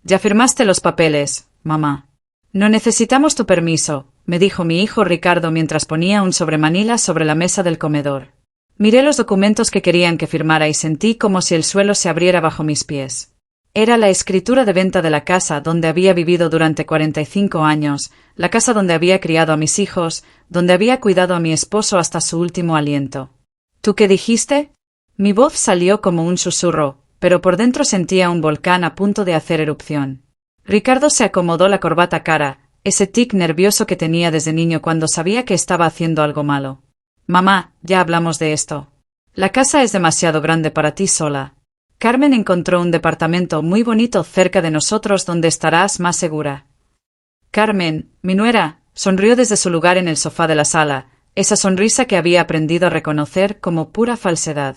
Ya firmaste los papeles, mamá. No necesitamos tu permiso, me dijo mi hijo Ricardo mientras ponía un sobremanila sobre la mesa del comedor. Miré los documentos que querían que firmara y sentí como si el suelo se abriera bajo mis pies. Era la escritura de venta de la casa donde había vivido durante 45 años, la casa donde había criado a mis hijos, donde había cuidado a mi esposo hasta su último aliento. ¿Tú qué dijiste? Mi voz salió como un susurro, pero por dentro sentía un volcán a punto de hacer erupción. Ricardo se acomodó la corbata cara, ese tic nervioso que tenía desde niño cuando sabía que estaba haciendo algo malo. Mamá, ya hablamos de esto. La casa es demasiado grande para ti sola. Carmen encontró un departamento muy bonito cerca de nosotros donde estarás más segura. Carmen, mi nuera, sonrió desde su lugar en el sofá de la sala, esa sonrisa que había aprendido a reconocer como pura falsedad.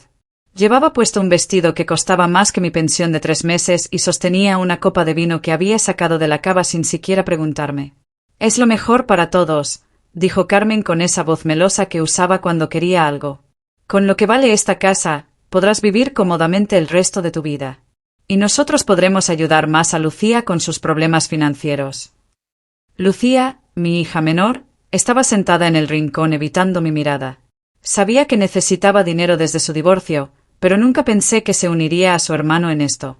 Llevaba puesto un vestido que costaba más que mi pensión de 3 meses y sostenía una copa de vino que había sacado de la cava sin siquiera preguntarme. Es lo mejor para todos, dijo Carmen con esa voz melosa que usaba cuando quería algo. Con lo que vale esta casa, podrás vivir cómodamente el resto de tu vida. Y nosotros podremos ayudar más a Lucía con sus problemas financieros. Lucía, mi hija menor, estaba sentada en el rincón evitando mi mirada. Sabía que necesitaba dinero desde su divorcio, pero nunca pensé que se uniría a su hermano en esto.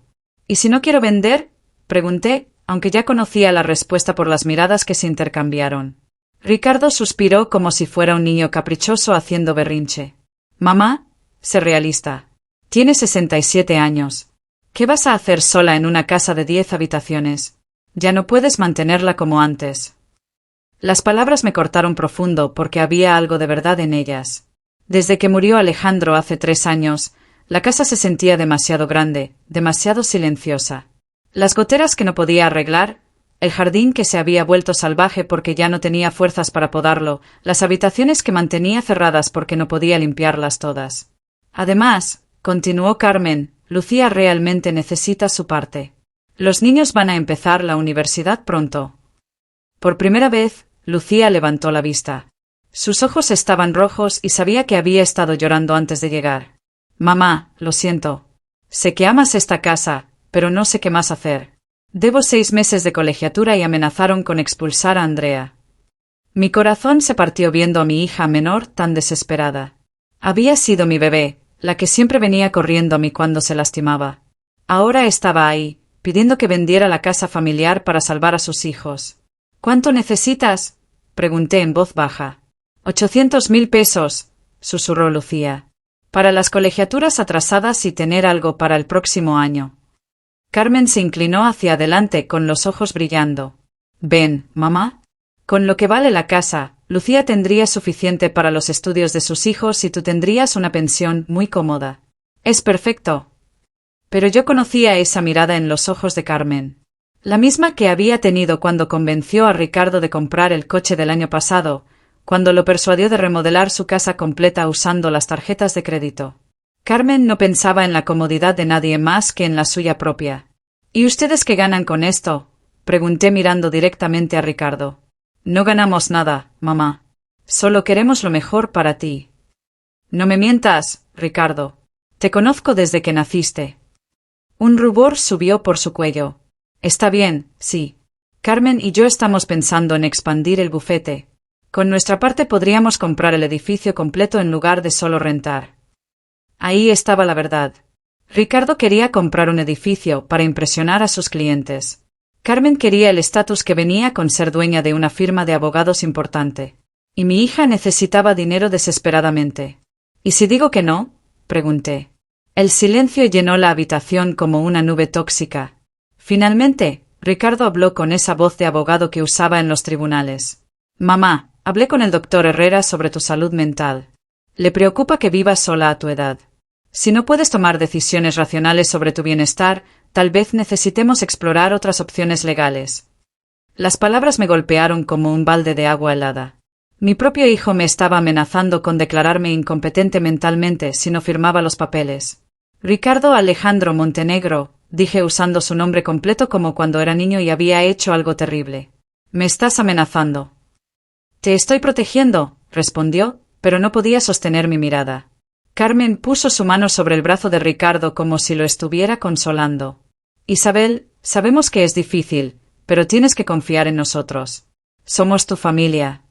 ¿Y si no quiero vender? Pregunté, aunque ya conocía la respuesta por las miradas que se intercambiaron. Ricardo suspiró como si fuera un niño caprichoso haciendo berrinche. Mamá, sé realista. Tienes 67 años. ¿Qué vas a hacer sola en una casa de 10 habitaciones? Ya no puedes mantenerla como antes. Las palabras me cortaron profundo porque había algo de verdad en ellas. Desde que murió Alejandro hace 3 años, la casa se sentía demasiado grande, demasiado silenciosa. Las goteras que no podía arreglar, el jardín que se había vuelto salvaje porque ya no tenía fuerzas para podarlo, las habitaciones que mantenía cerradas porque no podía limpiarlas todas. Además, continuó Carmen, Lucía realmente necesita su parte. Los niños van a empezar la universidad pronto. Por primera vez, Lucía levantó la vista. Sus ojos estaban rojos y sabía que había estado llorando antes de llegar. Mamá, lo siento. Sé que amas esta casa, pero no sé qué más hacer. Debo 6 meses de colegiatura y amenazaron con expulsar a Andrea. Mi corazón se partió viendo a mi hija menor tan desesperada. Había sido mi bebé, la que siempre venía corriendo a mí cuando se lastimaba. Ahora estaba ahí, pidiendo que vendiera la casa familiar para salvar a sus hijos. ¿Cuánto necesitas? Pregunté en voz baja. 800.000 pesos, susurró Lucía. Para las colegiaturas atrasadas y tener algo para el próximo año. Carmen se inclinó hacia adelante con los ojos brillando. Ven, mamá. Con lo que vale la casa, Lucía tendría suficiente para los estudios de sus hijos y tú tendrías una pensión muy cómoda. Es perfecto. Pero yo conocía esa mirada en los ojos de Carmen. La misma que había tenido cuando convenció a Ricardo de comprar el coche del año pasado, cuando lo persuadió de remodelar su casa completa usando las tarjetas de crédito. Carmen no pensaba en la comodidad de nadie más que en la suya propia. ¿Y ustedes qué ganan con esto? Pregunté mirando directamente a Ricardo. No ganamos nada, mamá. Solo queremos lo mejor para ti. No me mientas, Ricardo. Te conozco desde que naciste. Un rubor subió por su cuello. Está bien, sí. Carmen y yo estamos pensando en expandir el bufete. Con nuestra parte podríamos comprar el edificio completo en lugar de solo rentar. Ahí estaba la verdad. Ricardo quería comprar un edificio para impresionar a sus clientes. Carmen quería el estatus que venía con ser dueña de una firma de abogados importante. Y mi hija necesitaba dinero desesperadamente. ¿Y si digo que no? Pregunté. El silencio llenó la habitación como una nube tóxica. Finalmente, Ricardo habló con esa voz de abogado que usaba en los tribunales. Mamá, hablé con el doctor Herrera sobre tu salud mental. Le preocupa que vivas sola a tu edad. Si no puedes tomar decisiones racionales sobre tu bienestar, tal vez necesitemos explorar otras opciones legales. Las palabras me golpearon como un balde de agua helada. Mi propio hijo me estaba amenazando con declararme incompetente mentalmente si no firmaba los papeles. Ricardo Alejandro Montenegro, dije usando su nombre completo como cuando era niño y había hecho algo terrible. Me estás amenazando. Te estoy protegiendo, respondió, pero no podía sostener mi mirada. Carmen puso su mano sobre el brazo de Ricardo como si lo estuviera consolando. Isabel, sabemos que es difícil, pero tienes que confiar en nosotros. Somos tu familia.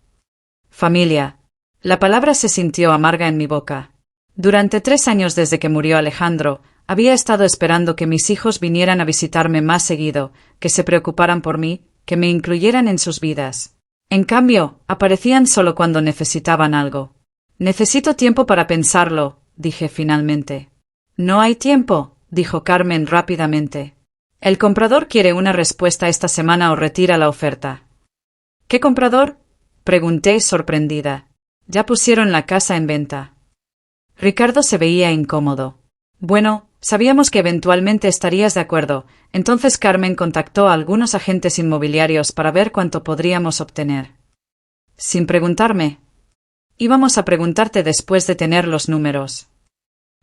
Familia. La palabra se sintió amarga en mi boca. Durante 3 años desde que murió Alejandro, había estado esperando que mis hijos vinieran a visitarme más seguido, que se preocuparan por mí, que me incluyeran en sus vidas. En cambio, aparecían solo cuando necesitaban algo. Necesito tiempo para pensarlo, dije finalmente. No hay tiempo, dijo Carmen rápidamente. El comprador quiere una respuesta esta semana o retira la oferta. ¿Qué comprador? Pregunté sorprendida. Ya pusieron la casa en venta. Ricardo se veía incómodo. Bueno, sabíamos que eventualmente estarías de acuerdo, entonces Carmen contactó a algunos agentes inmobiliarios para ver cuánto podríamos obtener. Sin preguntarme. Íbamos a preguntarte después de tener los números.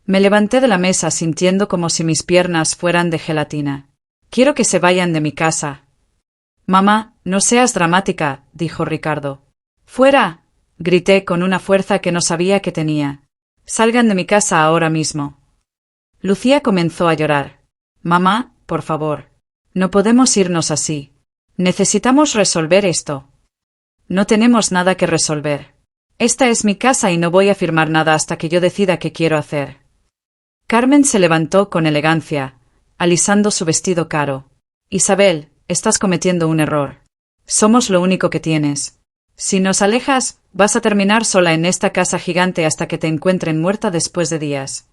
Me levanté de la mesa sintiendo como si mis piernas fueran de gelatina. Quiero que se vayan de mi casa. Mamá, no seas dramática, dijo Ricardo. ¡Fuera! Grité con una fuerza que no sabía que tenía. Salgan de mi casa ahora mismo. Lucía comenzó a llorar. Mamá, por favor. No podemos irnos así. Necesitamos resolver esto. No tenemos nada que resolver. Esta es mi casa y no voy a firmar nada hasta que yo decida qué quiero hacer. Carmen se levantó con elegancia, alisando su vestido caro. Isabel, estás cometiendo un error. Somos lo único que tienes. Si nos alejas, vas a terminar sola en esta casa gigante hasta que te encuentren muerta después de días.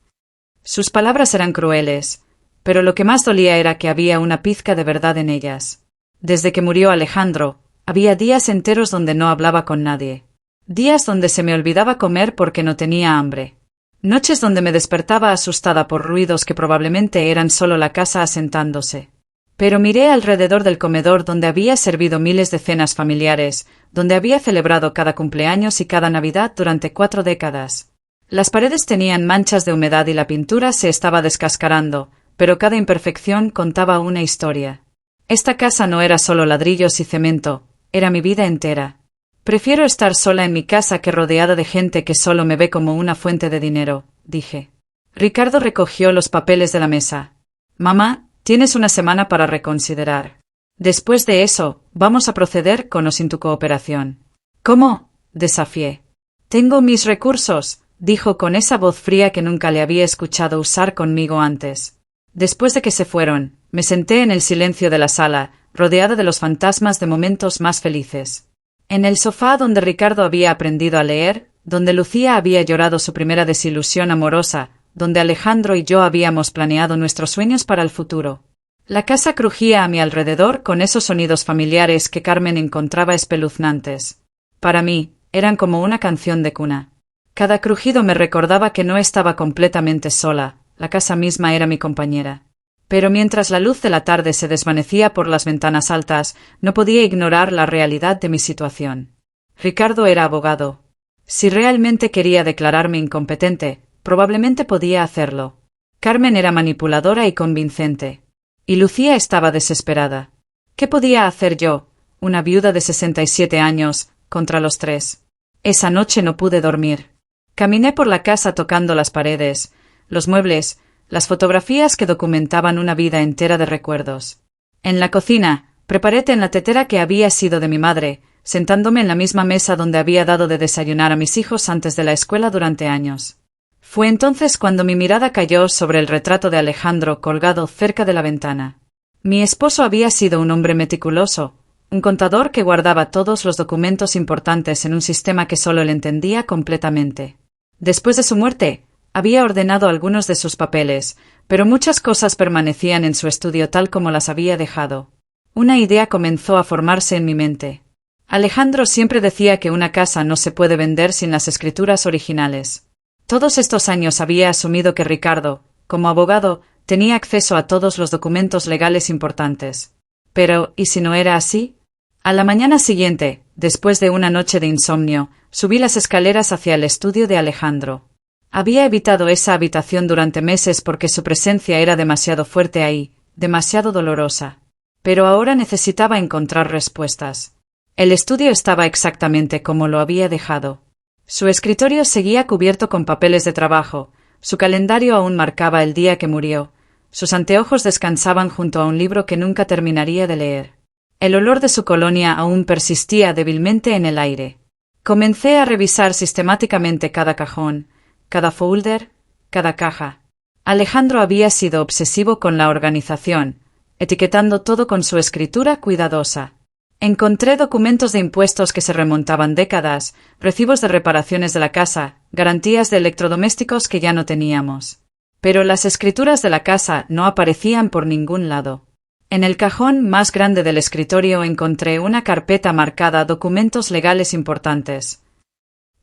Sus palabras eran crueles, pero lo que más dolía era que había una pizca de verdad en ellas. Desde que murió Alejandro, había días enteros donde no hablaba con nadie. Días donde se me olvidaba comer porque no tenía hambre. Noches donde me despertaba asustada por ruidos que probablemente eran solo la casa asentándose. Pero miré alrededor del comedor donde había servido miles de cenas familiares, donde había celebrado cada cumpleaños y cada Navidad durante 4 décadas. Las paredes tenían manchas de humedad y la pintura se estaba descascarando, pero cada imperfección contaba una historia. Esta casa no era solo ladrillos y cemento, era mi vida entera. Prefiero estar sola en mi casa que rodeada de gente que solo me ve como una fuente de dinero, dije. Ricardo recogió los papeles de la mesa. Mamá, tienes una semana para reconsiderar. Después de eso, vamos a proceder con o sin tu cooperación. ¿Cómo? Desafié. Tengo mis recursos, dijo con esa voz fría que nunca le había escuchado usar conmigo antes. Después de que se fueron, me senté en el silencio de la sala, rodeada de los fantasmas de momentos más felices. En el sofá donde Ricardo había aprendido a leer, donde Lucía había llorado su primera desilusión amorosa, donde Alejandro y yo habíamos planeado nuestros sueños para el futuro. La casa crujía a mi alrededor con esos sonidos familiares que Carmen encontraba espeluznantes. Para mí, eran como una canción de cuna. Cada crujido me recordaba que no estaba completamente sola, la casa misma era mi compañera. Pero mientras la luz de la tarde se desvanecía por las ventanas altas, no podía ignorar la realidad de mi situación. Ricardo era abogado. Si realmente quería declararme incompetente, probablemente podía hacerlo. Carmen era manipuladora y convincente. Y Lucía estaba desesperada. ¿Qué podía hacer yo, una viuda de 67 años, contra los 3? Esa noche no pude dormir. Caminé por la casa tocando las paredes, los muebles, las fotografías que documentaban una vida entera de recuerdos. En la cocina, preparé té en la tetera que había sido de mi madre, sentándome en la misma mesa donde había dado de desayunar a mis hijos antes de la escuela durante años. Fue entonces cuando mi mirada cayó sobre el retrato de Alejandro colgado cerca de la ventana. Mi esposo había sido un hombre meticuloso, un contador que guardaba todos los documentos importantes en un sistema que solo él entendía completamente. Después de su muerte, había ordenado algunos de sus papeles, pero muchas cosas permanecían en su estudio tal como las había dejado. Una idea comenzó a formarse en mi mente. Alejandro siempre decía que una casa no se puede vender sin las escrituras originales. Todos estos años había asumido que Ricardo, como abogado, tenía acceso a todos los documentos legales importantes. Pero, ¿y si no era así? A la mañana siguiente, después de una noche de insomnio, subí las escaleras hacia el estudio de Alejandro. Había evitado esa habitación durante meses porque su presencia era demasiado fuerte ahí, demasiado dolorosa. Pero ahora necesitaba encontrar respuestas. El estudio estaba exactamente como lo había dejado. Su escritorio seguía cubierto con papeles de trabajo, su calendario aún marcaba el día que murió, Sus anteojos descansaban junto a un libro que nunca terminaría de leer. El olor de su colonia aún persistía débilmente en el aire. Comencé a revisar sistemáticamente cada cajón, cada folder, cada caja. Alejandro había sido obsesivo con la organización, etiquetando todo con su escritura cuidadosa. Encontré documentos de impuestos que se remontaban décadas, recibos de reparaciones de la casa, garantías de electrodomésticos que ya no teníamos. Pero las escrituras de la casa no aparecían por ningún lado. En el cajón más grande del escritorio encontré una carpeta marcada documentos legales importantes.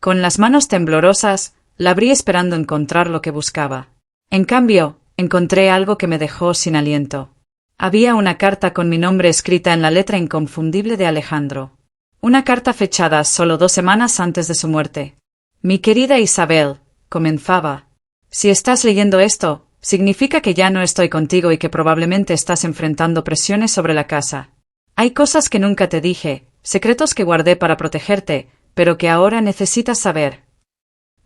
Con las manos temblorosas, la abrí esperando encontrar lo que buscaba. En cambio, encontré algo que me dejó sin aliento. Había una carta con mi nombre escrita en la letra inconfundible de Alejandro. Una carta fechada solo 2 semanas antes de su muerte. Mi querida Isabel, comenzaba. Si estás leyendo esto, significa que ya no estoy contigo y que probablemente estás enfrentando presiones sobre la casa. Hay cosas que nunca te dije, secretos que guardé para protegerte, pero que ahora necesitas saber.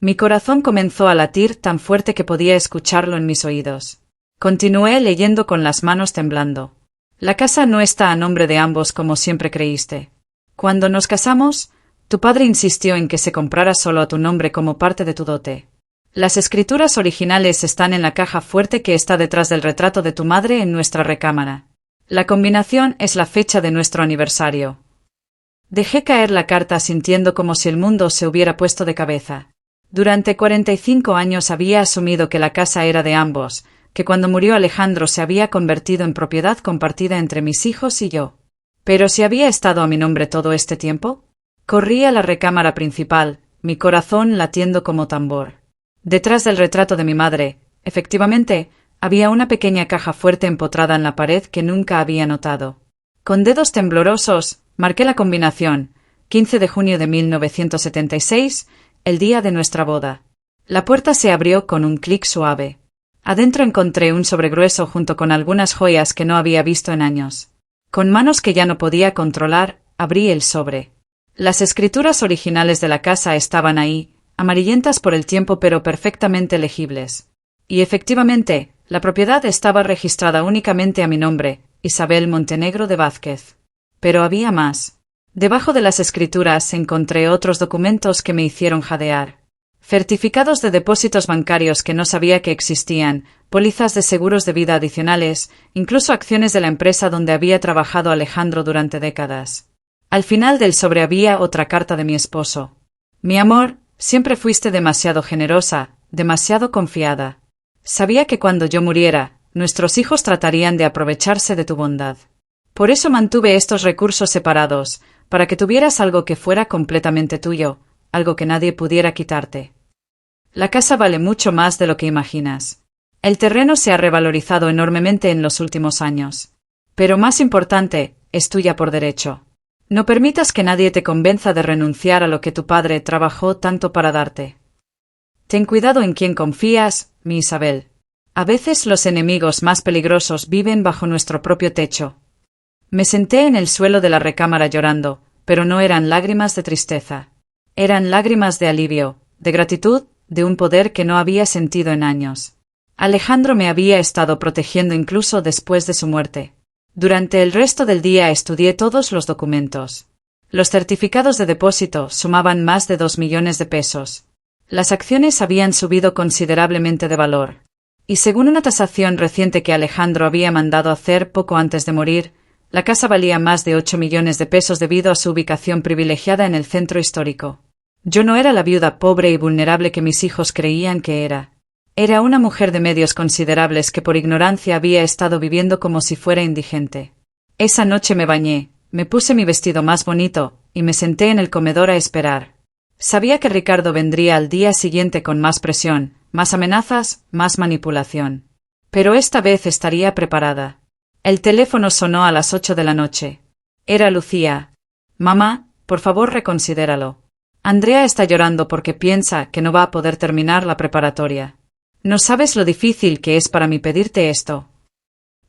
Mi corazón comenzó a latir tan fuerte que podía escucharlo en mis oídos. Continué leyendo con las manos temblando. La casa no está a nombre de ambos como siempre creíste. Cuando nos casamos, tu padre insistió en que se comprara solo a tu nombre como parte de tu dote. Las escrituras originales están en la caja fuerte que está detrás del retrato de tu madre en nuestra recámara. La combinación es la fecha de nuestro aniversario. Dejé caer la carta sintiendo como si el mundo se hubiera puesto de cabeza. Durante 45 años había asumido que la casa era de ambos, que cuando murió Alejandro se había convertido en propiedad compartida entre mis hijos y yo. ¿Pero si había estado a mi nombre todo este tiempo? Corrí a la recámara principal, mi corazón latiendo como tambor. Detrás del retrato de mi madre, efectivamente, había una pequeña caja fuerte empotrada en la pared que nunca había notado. Con dedos temblorosos, marqué la combinación, 15 de junio de 1976, el día de nuestra boda. La puerta se abrió con un clic suave. Adentro encontré un sobre grueso junto con algunas joyas que no había visto en años. Con manos que ya no podía controlar, abrí el sobre. Las escrituras originales de la casa estaban ahí, amarillentas por el tiempo pero perfectamente legibles. Y efectivamente, la propiedad estaba registrada únicamente a mi nombre, Isabel Montenegro de Vázquez. Pero había más. Debajo de las escrituras encontré otros documentos que me hicieron jadear. Certificados de depósitos bancarios que no sabía que existían, pólizas de seguros de vida adicionales, incluso acciones de la empresa donde había trabajado Alejandro durante décadas. Al final del sobre había otra carta de mi esposo. Mi amor, siempre fuiste demasiado generosa, demasiado confiada. Sabía que cuando yo muriera, nuestros hijos tratarían de aprovecharse de tu bondad. Por eso mantuve estos recursos separados, para que tuvieras algo que fuera completamente tuyo, algo que nadie pudiera quitarte. La casa vale mucho más de lo que imaginas. El terreno se ha revalorizado enormemente en los últimos años. Pero más importante, es tuya por derecho. No permitas que nadie te convenza de renunciar a lo que tu padre trabajó tanto para darte. Ten cuidado en quién confías, mi Isabel. A veces los enemigos más peligrosos viven bajo nuestro propio techo. Me senté en el suelo de la recámara llorando, pero no eran lágrimas de tristeza. Eran lágrimas de alivio, de gratitud, de un poder que no había sentido en años. Alejandro me había estado protegiendo incluso después de su muerte. Durante el resto del día estudié todos los documentos. Los certificados de depósito sumaban más de 2 millones de pesos. Las acciones habían subido considerablemente de valor. Y según una tasación reciente que Alejandro había mandado hacer poco antes de morir, la casa valía más de 8 millones de pesos debido a su ubicación privilegiada en el centro histórico. Yo no era la viuda pobre y vulnerable que mis hijos creían que era. Era una mujer de medios considerables que por ignorancia había estado viviendo como si fuera indigente. Esa noche me bañé, me puse mi vestido más bonito, y me senté en el comedor a esperar. Sabía que Ricardo vendría al día siguiente con más presión, más amenazas, más manipulación. Pero esta vez estaría preparada. El teléfono sonó a las 8 de la noche. Era Lucía. Mamá, por favor reconsidéralo. Andrea está llorando porque piensa que no va a poder terminar la preparatoria. No sabes lo difícil que es para mí pedirte esto.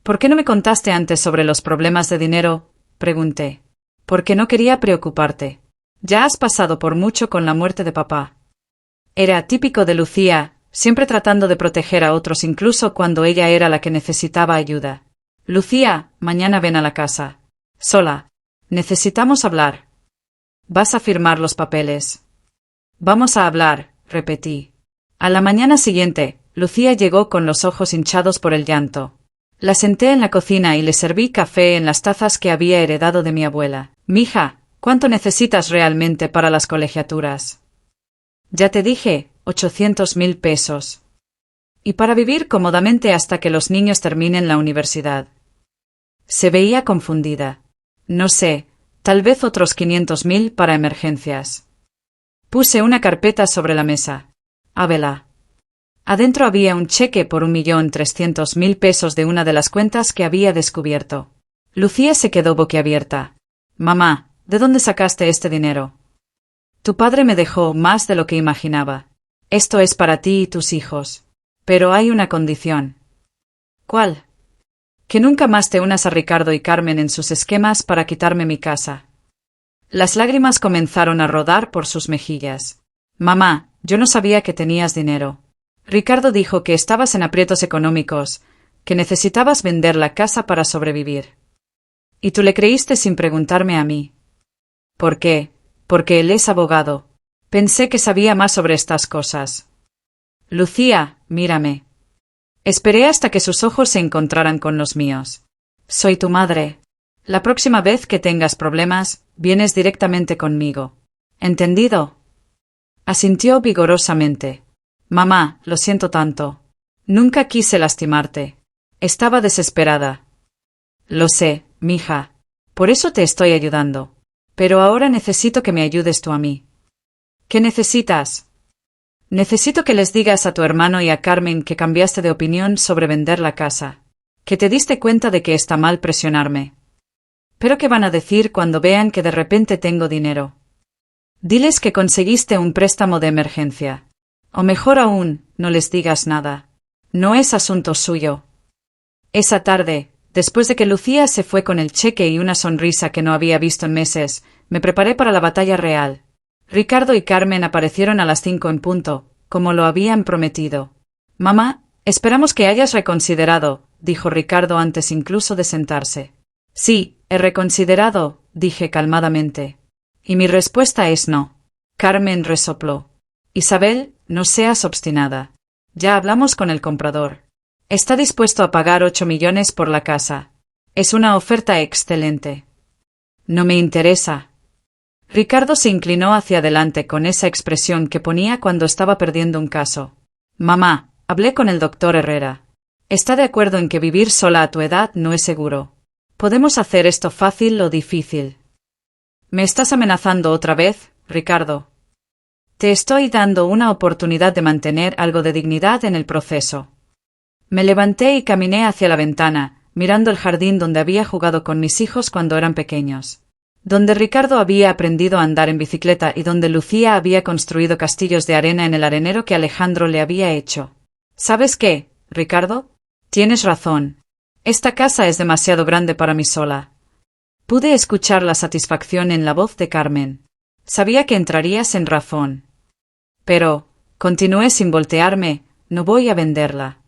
¿Por qué no me contaste antes sobre los problemas de dinero? Pregunté. Porque no quería preocuparte. Ya has pasado por mucho con la muerte de papá. Era típico de Lucía, siempre tratando de proteger a otros incluso cuando ella era la que necesitaba ayuda. Lucía, mañana ven a la casa. Sola. Necesitamos hablar. ¿Vas a firmar los papeles? Vamos a hablar, repetí. A la mañana siguiente, Lucía llegó con los ojos hinchados por el llanto. La senté en la cocina y le serví café en las tazas que había heredado de mi abuela. Mija, ¿cuánto necesitas realmente para las colegiaturas? Ya te dije, 800.000 pesos. Y para vivir cómodamente hasta que los niños terminen la universidad. Se veía confundida. No sé, tal vez otros 500.000 para emergencias. Puse una carpeta sobre la mesa. Ábrela. Adentro había un cheque por 1.300.000 pesos de una de las cuentas que había descubierto. Lucía se quedó boquiabierta. Mamá, ¿de dónde sacaste este dinero? Tu padre me dejó más de lo que imaginaba. Esto es para ti y tus hijos. Pero hay una condición. ¿Cuál? Que nunca más te unas a Ricardo y Carmen en sus esquemas para quitarme mi casa. Las lágrimas comenzaron a rodar por sus mejillas. Mamá, yo no sabía que tenías dinero. Ricardo dijo que estabas en aprietos económicos, que necesitabas vender la casa para sobrevivir. Y tú le creíste sin preguntarme a mí. ¿Por qué? Porque él es abogado. Pensé que sabía más sobre estas cosas. Lucía, mírame. Esperé hasta que sus ojos se encontraran con los míos. Soy tu madre. La próxima vez que tengas problemas, vienes directamente conmigo. ¿Entendido? Asintió vigorosamente. Mamá, lo siento tanto. Nunca quise lastimarte. Estaba desesperada. Lo sé, mija. Por eso te estoy ayudando. Pero ahora necesito que me ayudes tú a mí. ¿Qué necesitas? Necesito que les digas a tu hermano y a Carmen que cambiaste de opinión sobre vender la casa. Que te diste cuenta de que está mal presionarme. ¿Pero qué van a decir cuando vean que de repente tengo dinero? Diles que conseguiste un préstamo de emergencia. O mejor aún, no les digas nada. No es asunto suyo. Esa tarde, después de que Lucía se fue con el cheque y una sonrisa que no había visto en meses, me preparé para la batalla real. Ricardo y Carmen aparecieron a las 5 en punto, como lo habían prometido. Mamá, esperamos que hayas reconsiderado, dijo Ricardo antes incluso de sentarse. Sí, he reconsiderado, dije calmadamente. Y mi respuesta es no. Carmen resopló. Isabel, no seas obstinada. Ya hablamos con el comprador. Está dispuesto a pagar 8 millones por la casa. Es una oferta excelente. No me interesa. Ricardo se inclinó hacia adelante con esa expresión que ponía cuando estaba perdiendo un caso. Mamá, hablé con el doctor Herrera. Está de acuerdo en que vivir sola a tu edad no es seguro. Podemos hacer esto fácil o difícil. ¿Me estás amenazando otra vez, Ricardo? Te estoy dando una oportunidad de mantener algo de dignidad en el proceso. Me levanté y caminé hacia la ventana, mirando el jardín donde había jugado con mis hijos cuando eran pequeños. Donde Ricardo había aprendido a andar en bicicleta y donde Lucía había construido castillos de arena en el arenero que Alejandro le había hecho. ¿Sabes qué, Ricardo? Tienes razón. Esta casa es demasiado grande para mí sola. Pude escuchar la satisfacción en la voz de Carmen. Sabía que entrarías en razón. Pero, continué sin voltearme, no voy a venderla.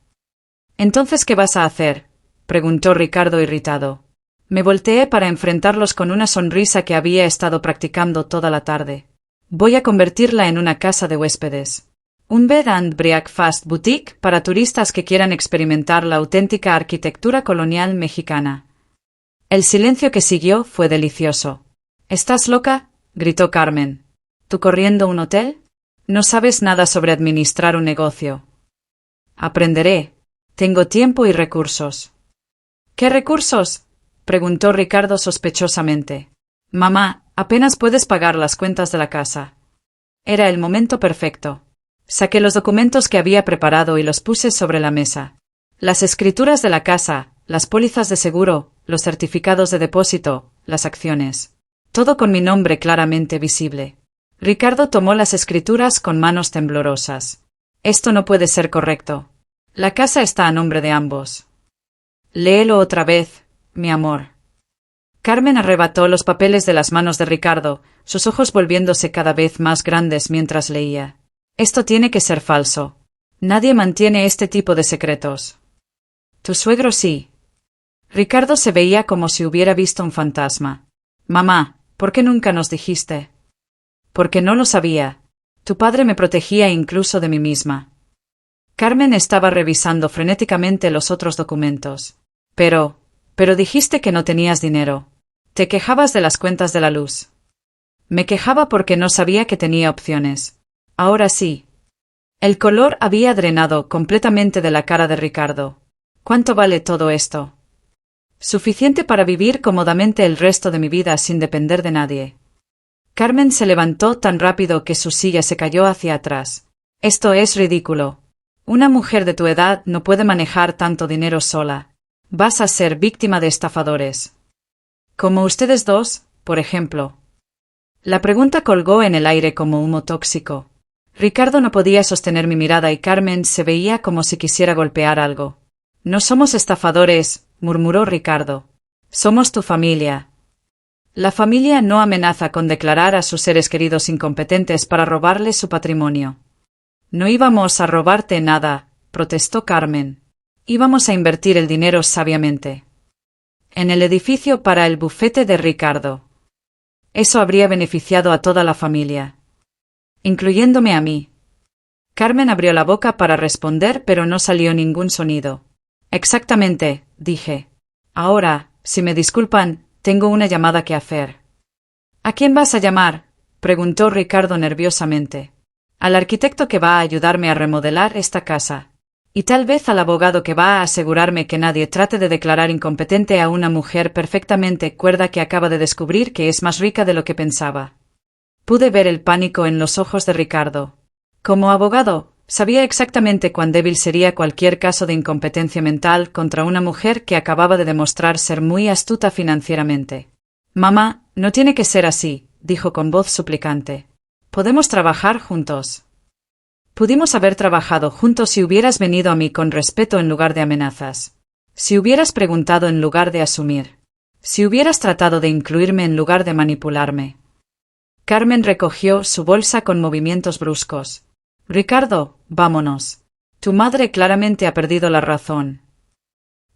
¿Entonces qué vas a hacer? Preguntó Ricardo irritado. Me volteé para enfrentarlos con una sonrisa que había estado practicando toda la tarde. Voy a convertirla en una casa de huéspedes. Un bed and breakfast boutique para turistas que quieran experimentar la auténtica arquitectura colonial mexicana. El silencio que siguió fue delicioso. ¿Estás loca? Gritó Carmen. ¿Tú corriendo un hotel? No sabes nada sobre administrar un negocio. Aprenderé. Tengo tiempo y recursos. ¿Qué recursos? Preguntó Ricardo sospechosamente. Mamá, apenas puedes pagar las cuentas de la casa. Era el momento perfecto. Saqué los documentos que había preparado y los puse sobre la mesa. Las escrituras de la casa, las pólizas de seguro, los certificados de depósito, las acciones. Todo con mi nombre claramente visible. Ricardo tomó las escrituras con manos temblorosas. Esto no puede ser correcto. La casa está a nombre de ambos. Léelo otra vez, mi amor. Carmen arrebató los papeles de las manos de Ricardo, sus ojos volviéndose cada vez más grandes mientras leía. Esto tiene que ser falso. Nadie mantiene este tipo de secretos. Tu suegro sí. Ricardo se veía como si hubiera visto un fantasma. Mamá, ¿por qué nunca nos dijiste? Porque no lo sabía. Tu padre me protegía incluso de mí misma. Carmen estaba revisando frenéticamente los otros documentos. Pero dijiste que no tenías dinero. Te quejabas de las cuentas de la luz. Me quejaba porque no sabía que tenía opciones. Ahora sí. El color había drenado completamente de la cara de Ricardo. ¿Cuánto vale todo esto? Suficiente para vivir cómodamente el resto de mi vida sin depender de nadie. Carmen se levantó tan rápido que su silla se cayó hacia atrás. Esto es ridículo. Una mujer de tu edad no puede manejar tanto dinero sola. Vas a ser víctima de estafadores. Como ustedes dos, por ejemplo. La pregunta colgó en el aire como humo tóxico. Ricardo no podía sostener mi mirada y Carmen se veía como si quisiera golpear algo. No somos estafadores, murmuró Ricardo. Somos tu familia. La familia no amenaza con declarar a sus seres queridos incompetentes para robarles su patrimonio. No íbamos a robarte nada, protestó Carmen. Íbamos a invertir el dinero sabiamente. En el edificio para el bufete de Ricardo. Eso habría beneficiado a toda la familia. Incluyéndome a mí. Carmen abrió la boca para responder, pero no salió ningún sonido. Exactamente, dije. Ahora, si me disculpan, tengo una llamada que hacer. ¿A quién vas a llamar?, preguntó Ricardo nerviosamente. Al arquitecto que va a ayudarme a remodelar esta casa. Y tal vez al abogado que va a asegurarme que nadie trate de declarar incompetente a una mujer perfectamente cuerda que acaba de descubrir que es más rica de lo que pensaba. Pude ver el pánico en los ojos de Ricardo. Como abogado, sabía exactamente cuán débil sería cualquier caso de incompetencia mental contra una mujer que acababa de demostrar ser muy astuta financieramente. Mamá, no tiene que ser así, dijo con voz suplicante. Podemos trabajar juntos. Pudimos haber trabajado juntos si hubieras venido a mí con respeto en lugar de amenazas. Si hubieras preguntado en lugar de asumir. Si hubieras tratado de incluirme en lugar de manipularme. Carmen recogió su bolsa con movimientos bruscos. Ricardo, vámonos. Tu madre claramente ha perdido la razón.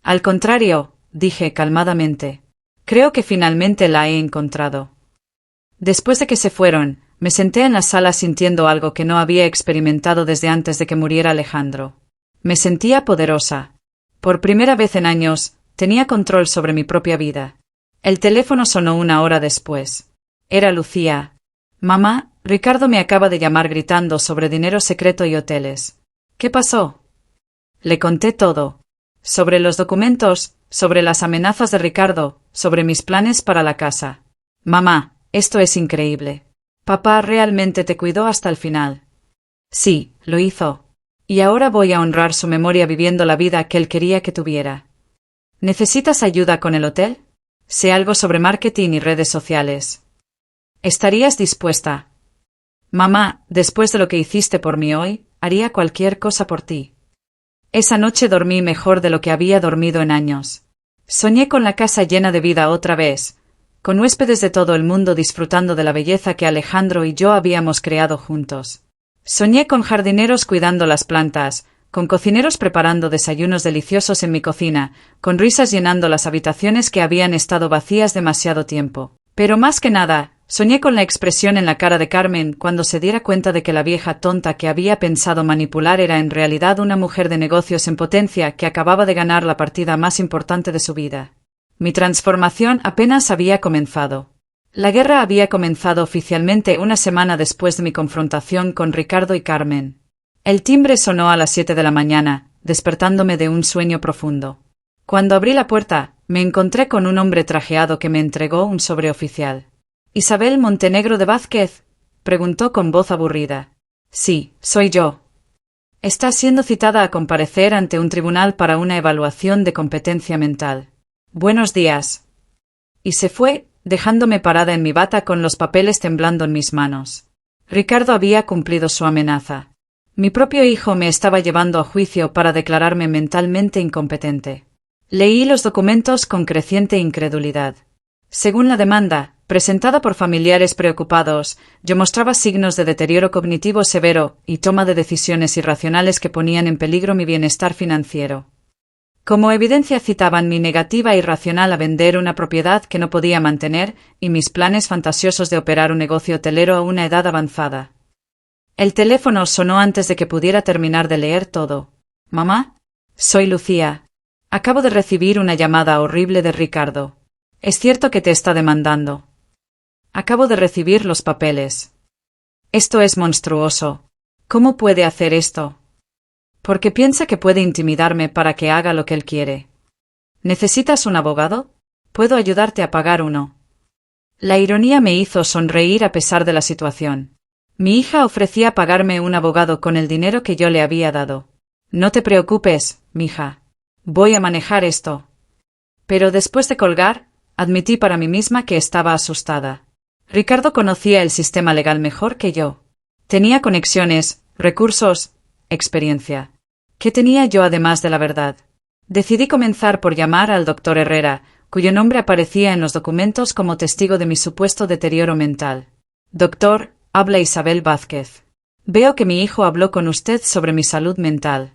Al contrario, dije calmadamente. Creo que finalmente la he encontrado. Después de que se fueron, me senté en la sala sintiendo algo que no había experimentado desde antes de que muriera Alejandro. Me sentía poderosa. Por primera vez en años, tenía control sobre mi propia vida. El teléfono sonó 1 hora después. Era Lucía. Mamá, Ricardo me acaba de llamar gritando sobre dinero secreto y hoteles. ¿Qué pasó? Le conté todo. Sobre los documentos, sobre las amenazas de Ricardo, sobre mis planes para la casa. Mamá, esto es increíble. Papá realmente te cuidó hasta el final. Sí, lo hizo. Y ahora voy a honrar su memoria viviendo la vida que él quería que tuviera. ¿Necesitas ayuda con el hotel? Sé algo sobre marketing y redes sociales. ¿Estarías dispuesta? Mamá, después de lo que hiciste por mí hoy, haría cualquier cosa por ti. Esa noche dormí mejor de lo que había dormido en años. Soñé con la casa llena de vida otra vez, con huéspedes de todo el mundo disfrutando de la belleza que Alejandro y yo habíamos creado juntos. Soñé con jardineros cuidando las plantas, con cocineros preparando desayunos deliciosos en mi cocina, con risas llenando las habitaciones que habían estado vacías demasiado tiempo. Pero más que nada, soñé con la expresión en la cara de Carmen cuando se diera cuenta de que la vieja tonta que había pensado manipular era en realidad una mujer de negocios en potencia que acababa de ganar la partida más importante de su vida. Mi transformación apenas había comenzado. La guerra había comenzado oficialmente 1 semana después de mi confrontación con Ricardo y Carmen. El timbre sonó a las 7 de la mañana, despertándome de un sueño profundo. Cuando abrí la puerta, me encontré con un hombre trajeado que me entregó un sobre oficial. ¿Isabel Montenegro de Vázquez?, preguntó con voz aburrida. Sí, soy yo. Está siendo citada a comparecer ante un tribunal para una evaluación de competencia mental. Buenos días. Y se fue, dejándome parada en mi bata con los papeles temblando en mis manos. Ricardo había cumplido su amenaza. Mi propio hijo me estaba llevando a juicio para declararme mentalmente incompetente. Leí los documentos con creciente incredulidad. Según la demanda, Presentada por familiares preocupados, yo mostraba signos de deterioro cognitivo severo y toma de decisiones irracionales que ponían en peligro mi bienestar financiero. Como evidencia citaban mi negativa irracional a vender una propiedad que no podía mantener y mis planes fantasiosos de operar un negocio hotelero a una edad avanzada. El teléfono sonó antes de que pudiera terminar de leer todo. «Mamá, soy Lucía. Acabo de recibir una llamada horrible de Ricardo. Es cierto que te está demandando. Acabo de recibir los papeles. Esto es monstruoso. ¿Cómo puede hacer esto? Porque piensa que puede intimidarme para que haga lo que él quiere. ¿Necesitas un abogado? Puedo ayudarte a pagar uno». La ironía me hizo sonreír a pesar de la situación. Mi hija ofrecía pagarme un abogado con el dinero que yo le había dado. «No te preocupes, mija. Voy a manejar esto». Pero después de colgar, admití para mí misma que estaba asustada. Ricardo conocía el sistema legal mejor que yo. Tenía conexiones, recursos, experiencia. ¿Qué tenía yo además de la verdad? Decidí comenzar por llamar al doctor Herrera, cuyo nombre aparecía en los documentos como testigo de mi supuesto deterioro mental. «Doctor, habla Isabel Vázquez. Veo que mi hijo habló con usted sobre mi salud mental».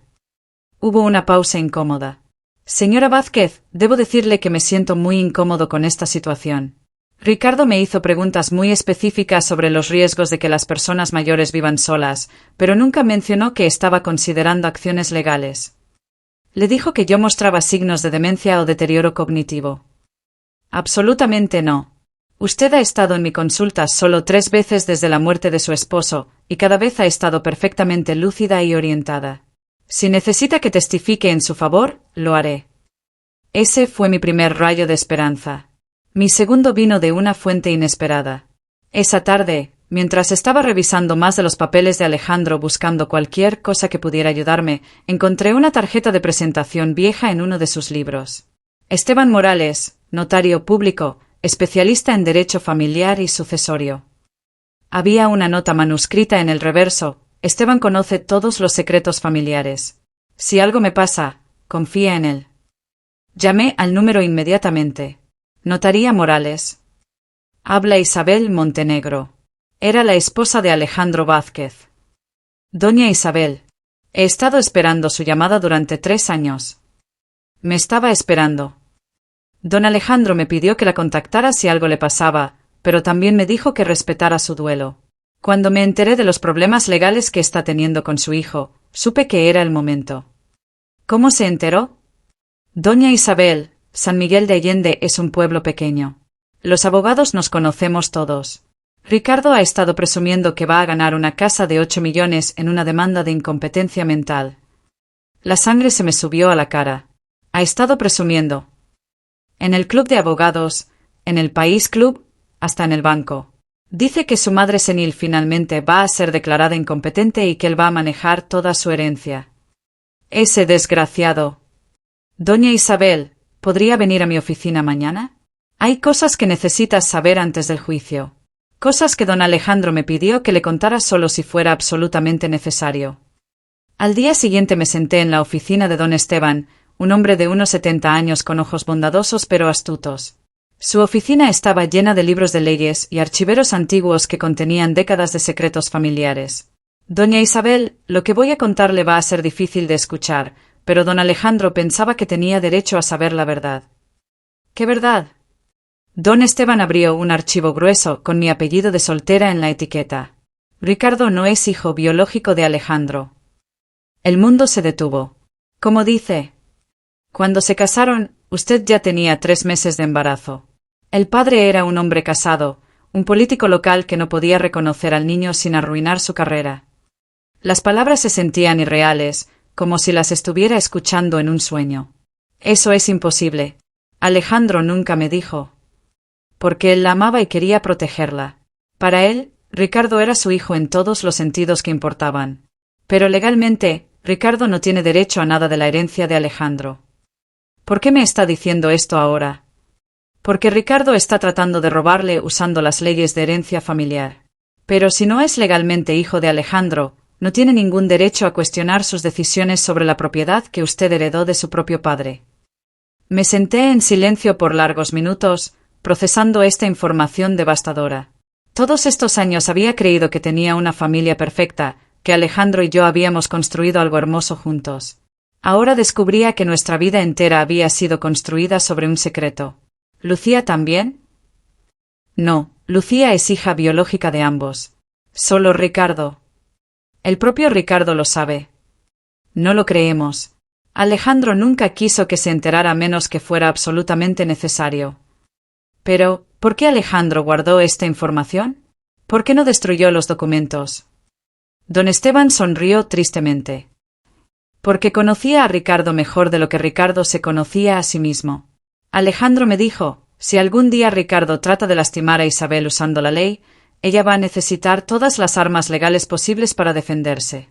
Hubo una pausa incómoda. «Señora Vázquez, debo decirle que me siento muy incómodo con esta situación». Ricardo me hizo preguntas muy específicas sobre los riesgos de que las personas mayores vivan solas, pero nunca mencionó que estaba considerando acciones legales. Le dijo que yo mostraba signos de demencia o deterioro cognitivo. «Absolutamente no. Usted ha estado en mi consulta solo 3 veces desde la muerte de su esposo, y cada vez ha estado perfectamente lúcida y orientada. Si necesita que testifique en su favor, lo haré». Ese fue mi primer rayo de esperanza. Mi segundo vino de una fuente inesperada. Esa tarde, mientras estaba revisando más de los papeles de Alejandro buscando cualquier cosa que pudiera ayudarme, encontré una tarjeta de presentación vieja en uno de sus libros. Esteban Morales, notario público, especialista en derecho familiar y sucesorio. Había una nota manuscrita en el reverso: «Esteban conoce todos los secretos familiares. Si algo me pasa, confía en él». Llamé al número inmediatamente. «Notaría Morales». Habla Isabel Montenegro. Era la esposa de Alejandro Vázquez. «Doña Isabel, he estado esperando su llamada durante 3 años. Me estaba esperando. Don Alejandro me pidió que la contactara si algo le pasaba, pero también me dijo que respetara su duelo. Cuando me enteré de los problemas legales que está teniendo con su hijo, supe que era el momento». «¿Cómo se enteró?» «Doña Isabel, San Miguel de Allende es un pueblo pequeño. Los abogados nos conocemos todos. Ricardo ha estado presumiendo que va a ganar una casa de 8 millones en una demanda de incompetencia mental». La sangre se me subió a la cara. «Ha estado presumiendo. En el club de abogados, en el País Club, hasta en el banco. Dice que su madre senil finalmente va a ser declarada incompetente y que él va a manejar toda su herencia. Ese desgraciado. Doña Isabel, ¿podría venir a mi oficina mañana? Hay cosas que necesitas saber antes del juicio. Cosas que don Alejandro me pidió que le contara solo si fuera absolutamente necesario». Al día siguiente me senté en la oficina de don Esteban, un hombre de unos 70 años con ojos bondadosos pero astutos. Su oficina estaba llena de libros de leyes y archiveros antiguos que contenían décadas de secretos familiares. «Doña Isabel, lo que voy a contarle va a ser difícil de escuchar, pero don Alejandro pensaba que tenía derecho a saber la verdad». «¿Qué verdad?» Don Esteban abrió un archivo grueso con mi apellido de soltera en la etiqueta. «Ricardo no es hijo biológico de Alejandro». El mundo se detuvo. «¿Cómo dice?» «Cuando se casaron, usted ya tenía 3 meses de embarazo. El padre era un hombre casado, un político local que no podía reconocer al niño sin arruinar su carrera». Las palabras se sentían irreales, como si las estuviera escuchando en un sueño. «Eso es imposible. Alejandro nunca me dijo». Porque él la amaba y quería protegerla. Para él, Ricardo era su hijo en todos los sentidos que importaban. Pero legalmente, Ricardo no tiene derecho a nada de la herencia de Alejandro. ¿Por qué me está diciendo esto ahora? Porque Ricardo está tratando de robarle usando las leyes de herencia familiar. Pero si no es legalmente hijo de Alejandro, no tiene ningún derecho a cuestionar sus decisiones sobre la propiedad que usted heredó de su propio padre. Me senté en silencio por largos minutos, procesando esta información devastadora. Todos estos años había creído que tenía una familia perfecta, que Alejandro y yo habíamos construido algo hermoso juntos. Ahora descubría que nuestra vida entera había sido construida sobre un secreto. ¿Lucía también? No, Lucía es hija biológica de ambos. Solo Ricardo. El propio Ricardo lo sabe. No lo creemos. Alejandro nunca quiso que se enterara menos que fuera absolutamente necesario. Pero, ¿por qué Alejandro guardó esta información? ¿Por qué no destruyó los documentos? Don Esteban sonrió tristemente. Porque conocía a Ricardo mejor de lo que Ricardo se conocía a sí mismo. Alejandro me dijo, si algún día Ricardo trata de lastimar a Isabel usando la ley, ella va a necesitar todas las armas legales posibles para defenderse.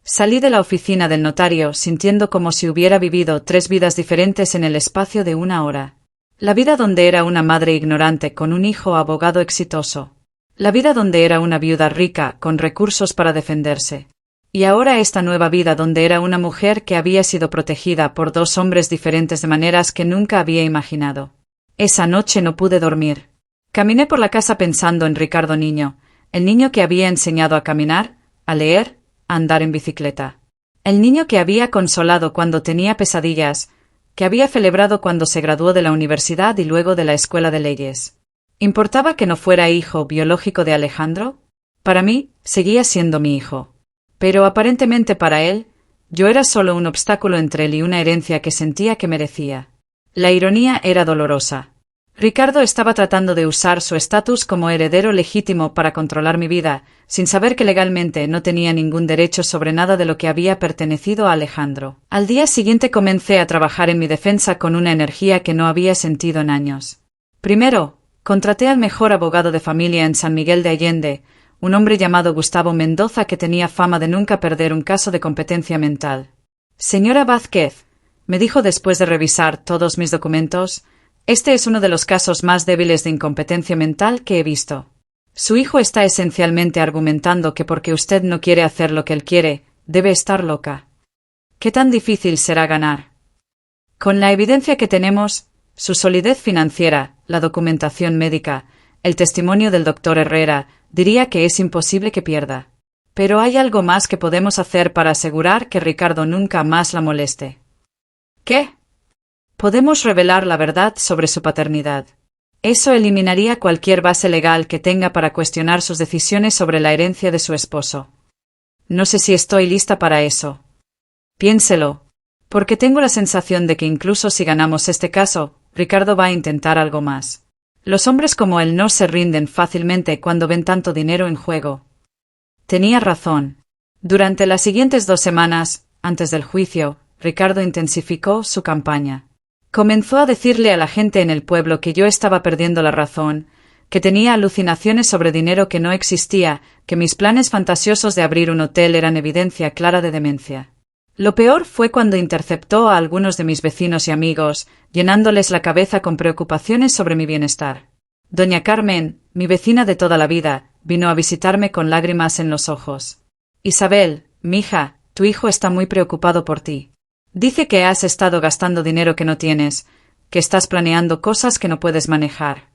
Salí de la oficina del notario sintiendo como si hubiera vivido 3 vidas diferentes en el espacio de 1 hora. La vida donde era una madre ignorante con un hijo abogado exitoso. La vida donde era una viuda rica con recursos para defenderse. Y ahora esta nueva vida donde era una mujer que había sido protegida por 2 hombres diferentes de maneras que nunca había imaginado. Esa noche no pude dormir. Caminé por la casa pensando en Ricardo niño, el niño que había enseñado a caminar, a leer, a andar en bicicleta. El niño que había consolado cuando tenía pesadillas, que había celebrado cuando se graduó de la universidad y luego de la escuela de leyes. ¿Importaba que no fuera hijo biológico de Alejandro? Para mí, seguía siendo mi hijo. Pero aparentemente para él, yo era solo un obstáculo entre él y una herencia que sentía que merecía. La ironía era dolorosa. Ricardo estaba tratando de usar su estatus como heredero legítimo para controlar mi vida, sin saber que legalmente no tenía ningún derecho sobre nada de lo que había pertenecido a Alejandro. Al día siguiente comencé a trabajar en mi defensa con una energía que no había sentido en años. Primero, contraté al mejor abogado de familia en San Miguel de Allende, un hombre llamado Gustavo Mendoza que tenía fama de nunca perder un caso de competencia mental. Señora Vázquez, me dijo después de revisar todos mis documentos, este es uno de los casos más débiles de incompetencia mental que he visto. Su hijo está esencialmente argumentando que porque usted no quiere hacer lo que él quiere, debe estar loca. ¿Qué tan difícil será ganar? Con la evidencia que tenemos, su solidez financiera, la documentación médica, el testimonio del doctor Herrera, diría que es imposible que pierda. Pero hay algo más que podemos hacer para asegurar que Ricardo nunca más la moleste. ¿Qué? Podemos revelar la verdad sobre su paternidad. Eso eliminaría cualquier base legal que tenga para cuestionar sus decisiones sobre la herencia de su esposo. No sé si estoy lista para eso. Piénselo, porque tengo la sensación de que incluso si ganamos este caso, Ricardo va a intentar algo más. Los hombres como él no se rinden fácilmente cuando ven tanto dinero en juego. Tenía razón. Durante las siguientes 2 semanas, antes del juicio, Ricardo intensificó su campaña. Comenzó a decirle a la gente en el pueblo que yo estaba perdiendo la razón, que tenía alucinaciones sobre dinero que no existía, que mis planes fantasiosos de abrir un hotel eran evidencia clara de demencia. Lo peor fue cuando interceptó a algunos de mis vecinos y amigos, llenándoles la cabeza con preocupaciones sobre mi bienestar. Doña Carmen, mi vecina de toda la vida, vino a visitarme con lágrimas en los ojos. Isabel, mija, tu hijo está muy preocupado por ti. Dice que has estado gastando dinero que no tienes, que estás planeando cosas que no puedes manejar.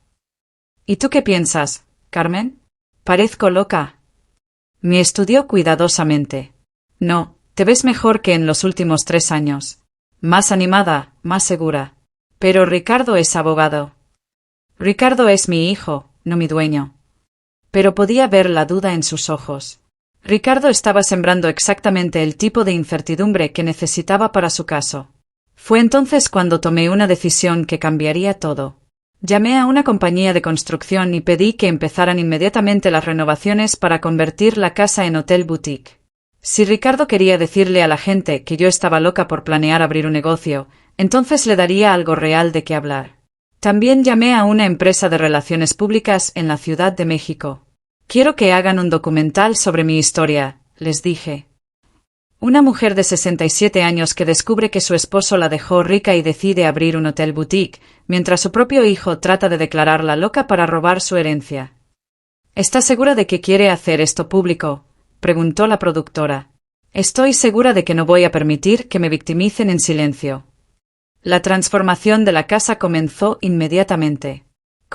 ¿Y tú qué piensas, Carmen? ¿Parezco loca? Me estudió cuidadosamente. No, te ves mejor que en los últimos 3 años. Más animada, más segura. Pero Ricardo es abogado. Ricardo es mi hijo, no mi dueño. Pero podía ver la duda en sus ojos. Ricardo estaba sembrando exactamente el tipo de incertidumbre que necesitaba para su caso. Fue entonces cuando tomé una decisión que cambiaría todo. Llamé a una compañía de construcción y pedí que empezaran inmediatamente las renovaciones para convertir la casa en hotel boutique. Si Ricardo quería decirle a la gente que yo estaba loca por planear abrir un negocio, entonces le daría algo real de qué hablar. También llamé a una empresa de relaciones públicas en la Ciudad de México. Quiero que hagan un documental sobre mi historia, les dije. Una mujer de 67 años que descubre que su esposo la dejó rica y decide abrir un hotel boutique, mientras su propio hijo trata de declararla loca para robar su herencia. ¿Estás segura de que quiere hacer esto público?, preguntó la productora. Estoy segura de que no voy a permitir que me victimicen en silencio. La transformación de la casa comenzó inmediatamente.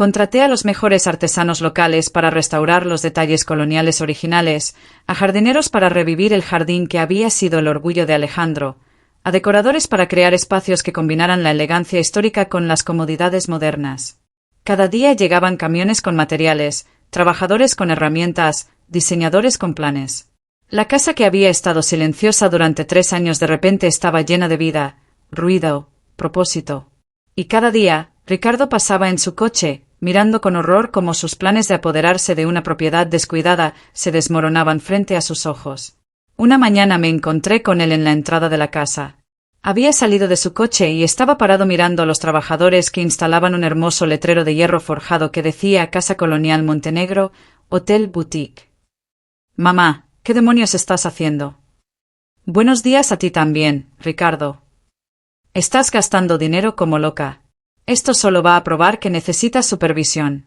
Contraté a los mejores artesanos locales para restaurar los detalles coloniales originales, a jardineros para revivir el jardín que había sido el orgullo de Alejandro, a decoradores para crear espacios que combinaran la elegancia histórica con las comodidades modernas. Cada día llegaban camiones con materiales, trabajadores con herramientas, diseñadores con planes. La casa que había estado silenciosa durante 3 años de repente estaba llena de vida, ruido, propósito. Y cada día, Ricardo pasaba en su coche, mirando con horror cómo sus planes de apoderarse de una propiedad descuidada se desmoronaban frente a sus ojos. Una mañana me encontré con él en la entrada de la casa. Había salido de su coche y estaba parado mirando a los trabajadores que instalaban un hermoso letrero de hierro forjado que decía Casa Colonial Montenegro, Hotel Boutique. «Mamá, ¿qué demonios estás haciendo?» «Buenos días a ti también, Ricardo. Estás gastando dinero como loca. Esto solo va a probar que necesitas supervisión».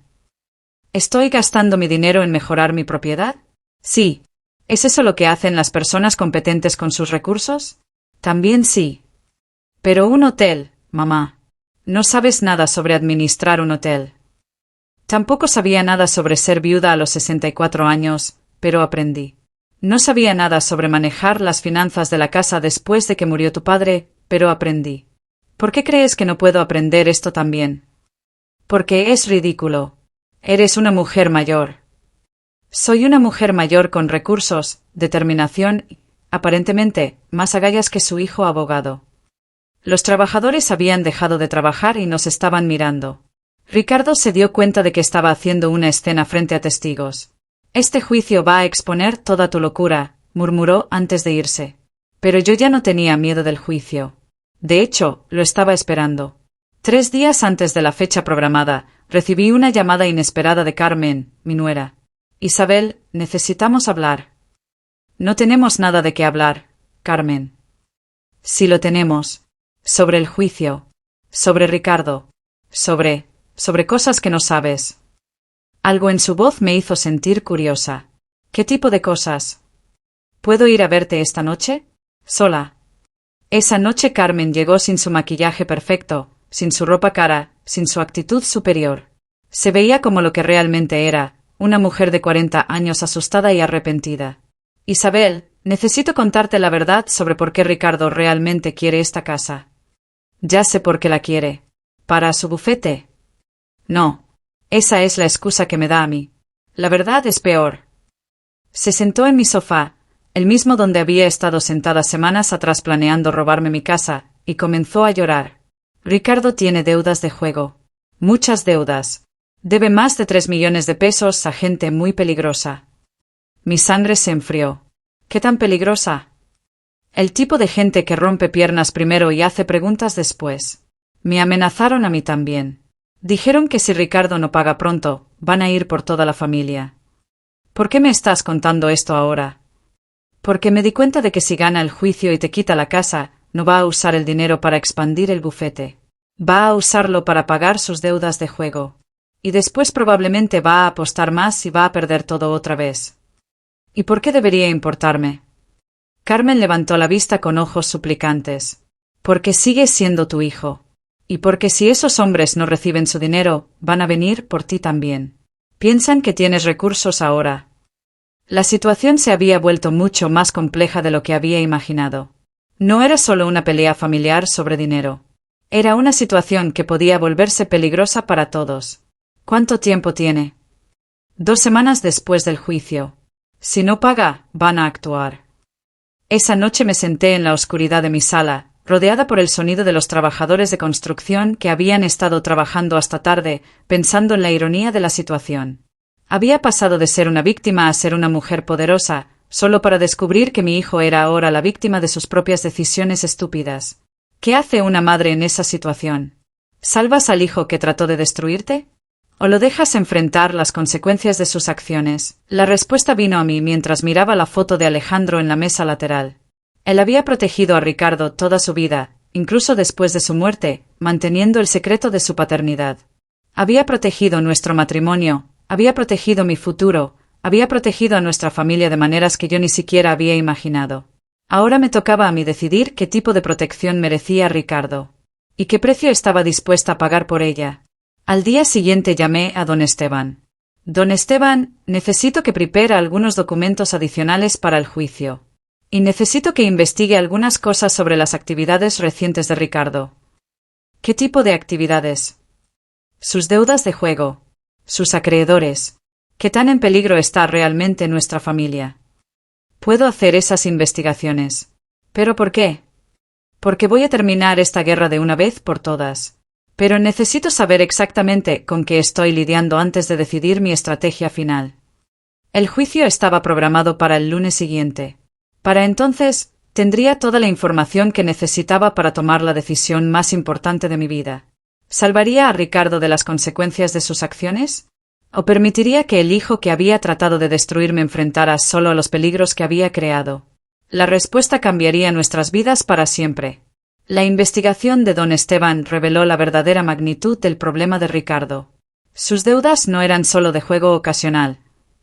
¿Estoy gastando mi dinero en mejorar mi propiedad? Sí. ¿Es eso lo que hacen las personas competentes con sus recursos? También sí. Pero un hotel, mamá. No sabes nada sobre administrar un hotel. Tampoco sabía nada sobre ser viuda a los 64 años, pero aprendí. No sabía nada sobre manejar las finanzas de la casa después de que murió tu padre, pero aprendí. ¿Por qué crees que no puedo aprender esto también? Porque es ridículo. Eres una mujer mayor. Soy una mujer mayor con recursos, determinación y, aparentemente, más agallas que su hijo abogado. Los trabajadores habían dejado de trabajar y nos estaban mirando. Ricardo se dio cuenta de que estaba haciendo una escena frente a testigos. «Este juicio va a exponer toda tu locura», murmuró antes de irse. Pero yo ya no tenía miedo del juicio. De hecho, lo estaba esperando. 3 días antes de la fecha programada, recibí una llamada inesperada de Carmen, mi nuera. «Isabel, necesitamos hablar». «No tenemos nada de qué hablar, Carmen». «Sí lo tenemos. Sobre el juicio. Sobre Ricardo. Sobre cosas que no sabes». Algo en su voz me hizo sentir curiosa. «¿Qué tipo de cosas?» «¿Puedo ir a verte esta noche? Sola». Esa noche Carmen llegó sin su maquillaje perfecto, sin su ropa cara, sin su actitud superior. Se veía como lo que realmente era, una mujer de 40 años asustada y arrepentida. «Isabel, necesito contarte la verdad sobre por qué Ricardo realmente quiere esta casa». «Ya sé por qué la quiere. ¿Para su bufete?» «No. Esa es la excusa que me da a mí. La verdad es peor». Se sentó en mi sofá, el mismo donde había estado sentada semanas atrás planeando robarme mi casa, y comenzó a llorar. «Ricardo tiene deudas de juego. Muchas deudas. Debe más de 3 millones de pesos a gente muy peligrosa». Mi sangre se enfrió. «¿Qué tan peligrosa?» «El tipo de gente que rompe piernas primero y hace preguntas después». Me amenazaron a mí también. Dijeron que si Ricardo no paga pronto, van a ir por toda la familia. «¿Por qué me estás contando esto ahora?» «Porque me di cuenta de que si gana el juicio y te quita la casa, no va a usar el dinero para expandir el bufete. Va a usarlo para pagar sus deudas de juego. Y después probablemente va a apostar más y va a perder todo otra vez». «¿Y por qué debería importarme?» Carmen levantó la vista con ojos suplicantes. «Porque sigues siendo tu hijo. Y porque si esos hombres no reciben su dinero, van a venir por ti también. Piensan que tienes recursos ahora». La situación se había vuelto mucho más compleja de lo que había imaginado. No era solo una pelea familiar sobre dinero. Era una situación que podía volverse peligrosa para todos. «¿Cuánto tiempo tiene?» 2 semanas después del juicio. Si no paga, van a actuar. Esa noche me senté en la oscuridad de mi sala, rodeada por el sonido de los trabajadores de construcción que habían estado trabajando hasta tarde, pensando en la ironía de la situación. Había pasado de ser una víctima a ser una mujer poderosa, solo para descubrir que mi hijo era ahora la víctima de sus propias decisiones estúpidas. ¿Qué hace una madre en esa situación? ¿Salvas al hijo que trató de destruirte? ¿O lo dejas enfrentar las consecuencias de sus acciones? La respuesta vino a mí mientras miraba la foto de Alejandro en la mesa lateral. Él había protegido a Ricardo toda su vida, incluso después de su muerte, manteniendo el secreto de su paternidad. Había protegido nuestro matrimonio, había protegido mi futuro, había protegido a nuestra familia de maneras que yo ni siquiera había imaginado. Ahora me tocaba a mí decidir qué tipo de protección merecía Ricardo. Y qué precio estaba dispuesta a pagar por ella. Al día siguiente llamé a don Esteban. Don Esteban, necesito que prepare algunos documentos adicionales para el juicio. Y necesito que investigue algunas cosas sobre las actividades recientes de Ricardo. ¿Qué tipo de actividades? Sus deudas de juego. Sus acreedores. ¿Qué tan en peligro está realmente nuestra familia? Puedo hacer esas investigaciones. ¿Pero por qué? Porque voy a terminar esta guerra de una vez por todas. Pero necesito saber exactamente con qué estoy lidiando antes de decidir mi estrategia final. El juicio estaba programado para el lunes siguiente. Para entonces, tendría toda la información que necesitaba para tomar la decisión más importante de mi vida. ¿Salvaría a Ricardo de las consecuencias de sus acciones? ¿O permitiría que el hijo que había tratado de destruirme enfrentara solo a los peligros que había creado? La respuesta cambiaría nuestras vidas para siempre. La investigación de don Esteban reveló la verdadera magnitud del problema de Ricardo. Sus deudas no eran solo de juego ocasional.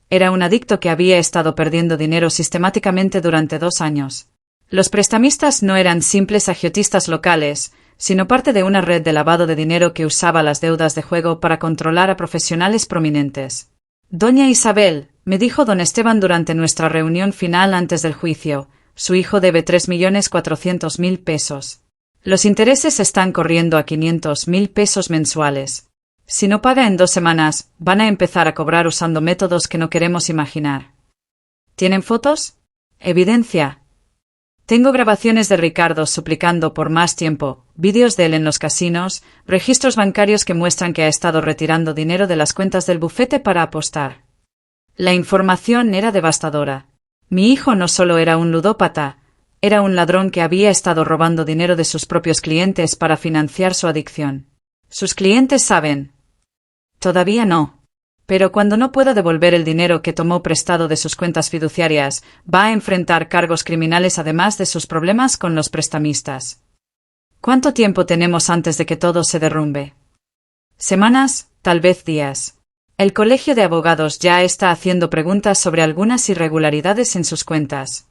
Era un adicto que había estado perdiendo dinero sistemáticamente durante 2 años. Los prestamistas no eran simples agiotistas locales, sino parte de una red de lavado de dinero que usaba las deudas de juego para controlar a profesionales prominentes. Doña Isabel, me dijo don Esteban durante nuestra reunión final antes del juicio, su hijo debe 3.400.000 pesos. Los intereses están corriendo a 500.000 pesos mensuales. Si no paga en 2 semanas, van a empezar a cobrar usando métodos que no queremos imaginar. ¿Tienen fotos? ¿Evidencia? Tengo grabaciones de Ricardo suplicando por más tiempo, vídeos de él en los casinos, registros bancarios que muestran que ha estado retirando dinero de las cuentas del bufete para apostar. La información era devastadora. Mi hijo no solo era un ludópata, era un ladrón que había estado robando dinero de sus propios clientes para financiar su adicción. ¿Sus clientes saben? Todavía no. Pero cuando no pueda devolver el dinero que tomó prestado de sus cuentas fiduciarias, va a enfrentar cargos criminales además de sus problemas con los prestamistas. ¿Cuánto tiempo tenemos antes de que todo se derrumbe? Semanas, tal vez días. El colegio de abogados ya está haciendo preguntas sobre algunas irregularidades en sus cuentas.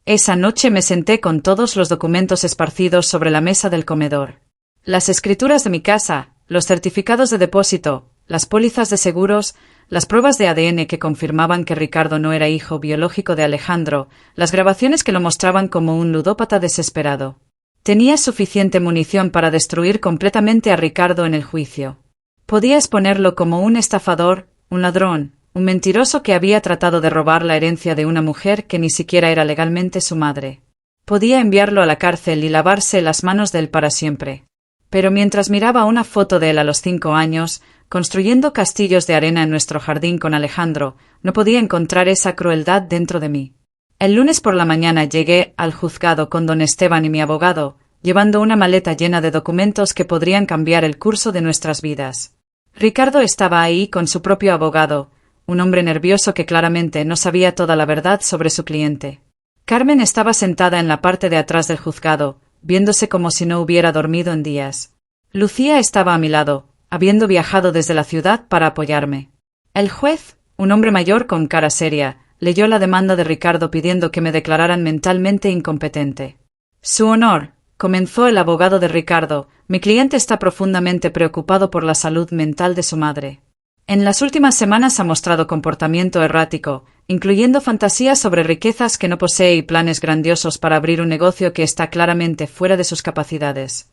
Esa noche me senté con todos los documentos esparcidos sobre la mesa del comedor. Las escrituras de mi casa, los certificados de depósito, las pólizas de seguros, las pruebas de ADN que confirmaban que Ricardo no era hijo biológico de Alejandro, las grabaciones que lo mostraban como un ludópata desesperado. Tenía suficiente munición para destruir completamente a Ricardo en el juicio. Podía exponerlo como un estafador, un ladrón, un mentiroso que había tratado de robar la herencia de una mujer que ni siquiera era legalmente su madre. Podía enviarlo a la cárcel y lavarse las manos de él para siempre. Pero mientras miraba una foto de él a los 5 años, construyendo castillos de arena en nuestro jardín con Alejandro, no podía encontrar esa crueldad dentro de mí. El lunes por la mañana llegué al juzgado con don Esteban y mi abogado, llevando una maleta llena de documentos que podrían cambiar el curso de nuestras vidas. Ricardo estaba ahí con su propio abogado, un hombre nervioso que claramente no sabía toda la verdad sobre su cliente. Carmen estaba sentada en la parte de atrás del juzgado, viéndose como si no hubiera dormido en días. Lucía estaba a mi lado, habiendo viajado desde la ciudad para apoyarme. El juez, un hombre mayor con cara seria, leyó la demanda de Ricardo pidiendo que me declararan mentalmente incompetente. Su honor, comenzó el abogado de Ricardo, mi cliente está profundamente preocupado por la salud mental de su madre. En las últimas semanas ha mostrado comportamiento errático, incluyendo fantasías sobre riquezas que no posee y planes grandiosos para abrir un negocio que está claramente fuera de sus capacidades.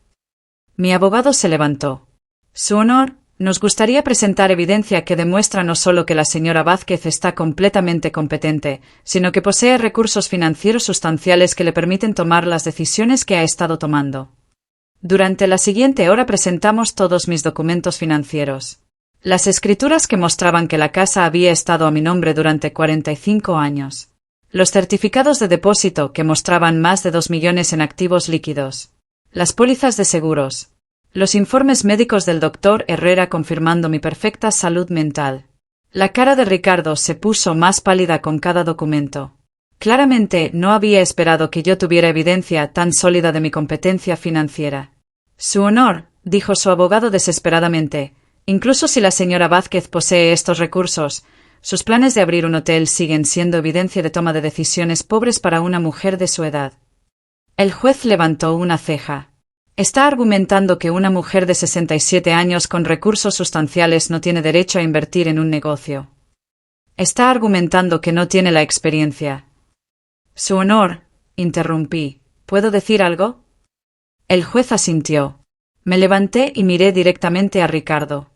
Mi abogado se levantó. Su honor, nos gustaría presentar evidencia que demuestra no solo que la señora Vázquez está completamente competente, sino que posee recursos financieros sustanciales que le permiten tomar las decisiones que ha estado tomando. Durante la siguiente hora presentamos todos mis documentos financieros. Las escrituras que mostraban que la casa había estado a mi nombre durante 45 años. Los certificados de depósito que mostraban más de 2 millones en activos líquidos. Las pólizas de seguros. Los informes médicos del doctor Herrera confirmando mi perfecta salud mental. La cara de Ricardo se puso más pálida con cada documento. Claramente no había esperado que yo tuviera evidencia tan sólida de mi competencia financiera. Su honor, dijo su abogado desesperadamente, incluso si la señora Vázquez posee estos recursos, sus planes de abrir un hotel siguen siendo evidencia de toma de decisiones pobres para una mujer de su edad. El juez levantó una ceja. Está argumentando que una mujer de 67 años con recursos sustanciales no tiene derecho a invertir en un negocio. Está argumentando que no tiene la experiencia. Su honor, interrumpí. ¿Puedo decir algo? El juez asintió. Me levanté y miré directamente a Ricardo.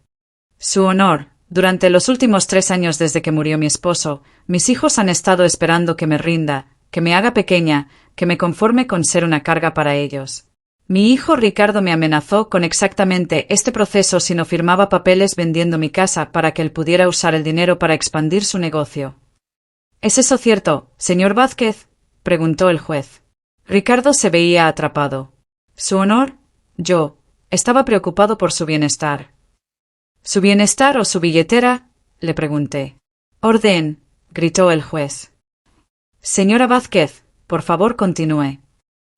Su honor, durante los últimos 3 años desde que murió mi esposo, mis hijos han estado esperando que me rinda, que me haga pequeña, que me conforme con ser una carga para ellos. Mi hijo Ricardo me amenazó con exactamente este proceso si no firmaba papeles vendiendo mi casa para que él pudiera usar el dinero para expandir su negocio. ¿Es eso cierto, señor Vázquez?, preguntó el juez. Ricardo se veía atrapado. ¿Su honor? Yo estaba preocupado por su bienestar. ¿Su bienestar o su billetera?, le pregunté. Orden, gritó el juez. Señora Vázquez, por favor continúe.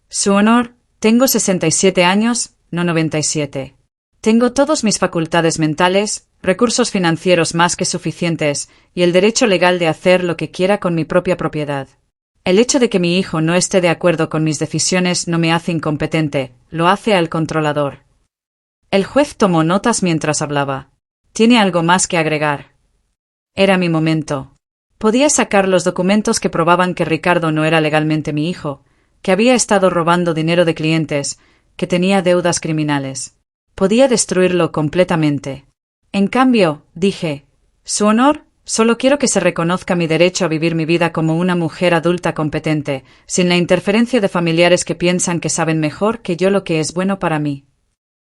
Su honor, tengo 67 años, no 97. Tengo todas mis facultades mentales, recursos financieros más que suficientes, y el derecho legal de hacer lo que quiera con mi propia propiedad. El hecho de que mi hijo no esté de acuerdo con mis decisiones no me hace incompetente, lo hace al controlador. El juez tomó notas mientras hablaba. ¿Tiene algo más que agregar? Era mi momento. Podía sacar los documentos que probaban que Ricardo no era legalmente mi hijo, que había estado robando dinero de clientes, que tenía deudas criminales. Podía destruirlo completamente. En cambio, dije, Su honor, solo quiero que se reconozca mi derecho a vivir mi vida como una mujer adulta competente, sin la interferencia de familiares que piensan que saben mejor que yo lo que es bueno para mí.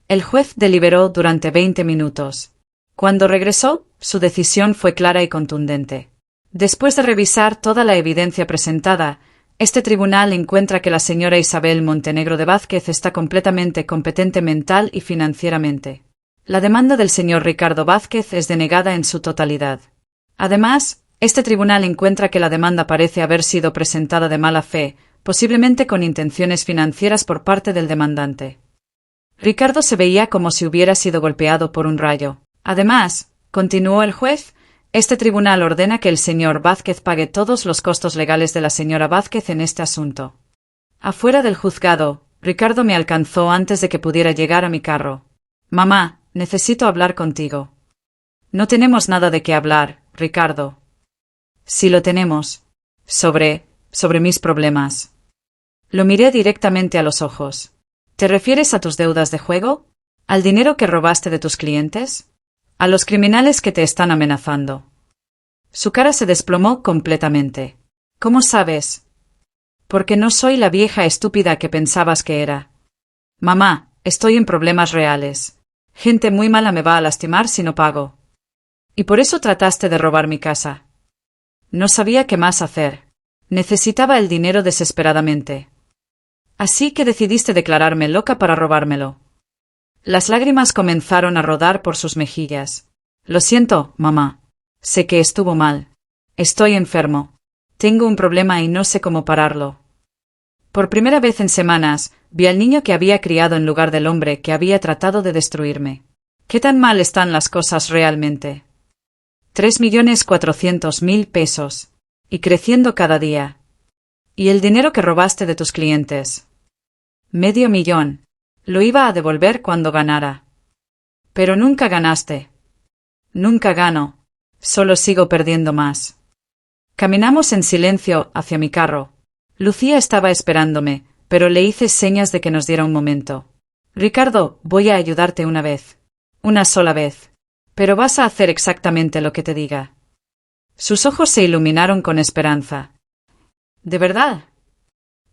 El juez deliberó durante 20 minutos. Cuando regresó, su decisión fue clara y contundente. Después de revisar toda la evidencia presentada, este tribunal encuentra que la señora Isabel Montenegro de Vázquez está completamente competente mental y financieramente. La demanda del señor Ricardo Vázquez es denegada en su totalidad. Además, este tribunal encuentra que la demanda parece haber sido presentada de mala fe, posiblemente con intenciones financieras por parte del demandante. Ricardo se veía como si hubiera sido golpeado por un rayo. Además, continuó el juez, este tribunal ordena que el señor Vázquez pague todos los costos legales de la señora Vázquez en este asunto. Afuera del juzgado, Ricardo me alcanzó antes de que pudiera llegar a mi carro. Mamá, necesito hablar contigo. No tenemos nada de qué hablar, Ricardo. Sí lo tenemos. Sobre mis problemas. Lo miré directamente a los ojos. ¿Te refieres a tus deudas de juego? ¿Al dinero que robaste de tus clientes? ¿A los criminales que te están amenazando? Su cara se desplomó completamente. ¿Cómo sabes? Porque no soy la vieja estúpida que pensabas que era. Mamá, estoy en problemas reales. Gente muy mala me va a lastimar si no pago. Y por eso trataste de robar mi casa. No sabía qué más hacer. Necesitaba el dinero desesperadamente. Así que decidiste declararme loca para robármelo. Las lágrimas comenzaron a rodar por sus mejillas. Lo siento, mamá. Sé que estuvo mal. Estoy enfermo. Tengo un problema y no sé cómo pararlo. Por primera vez en semanas, vi al niño que había criado en lugar del hombre que había tratado de destruirme. ¿Qué tan mal están las cosas realmente? 3.400.000 pesos. Y creciendo cada día. ¿Y el dinero que robaste de tus clientes? $500.000. Lo iba a devolver cuando ganara. Pero nunca ganaste. Nunca gano. Solo sigo perdiendo más. Caminamos en silencio hacia mi carro. Lucía estaba esperándome, pero le hice señas de que nos diera un momento. Ricardo, voy a ayudarte una vez. Una sola vez. Pero vas a hacer exactamente lo que te diga. Sus ojos se iluminaron con esperanza. ¿De verdad?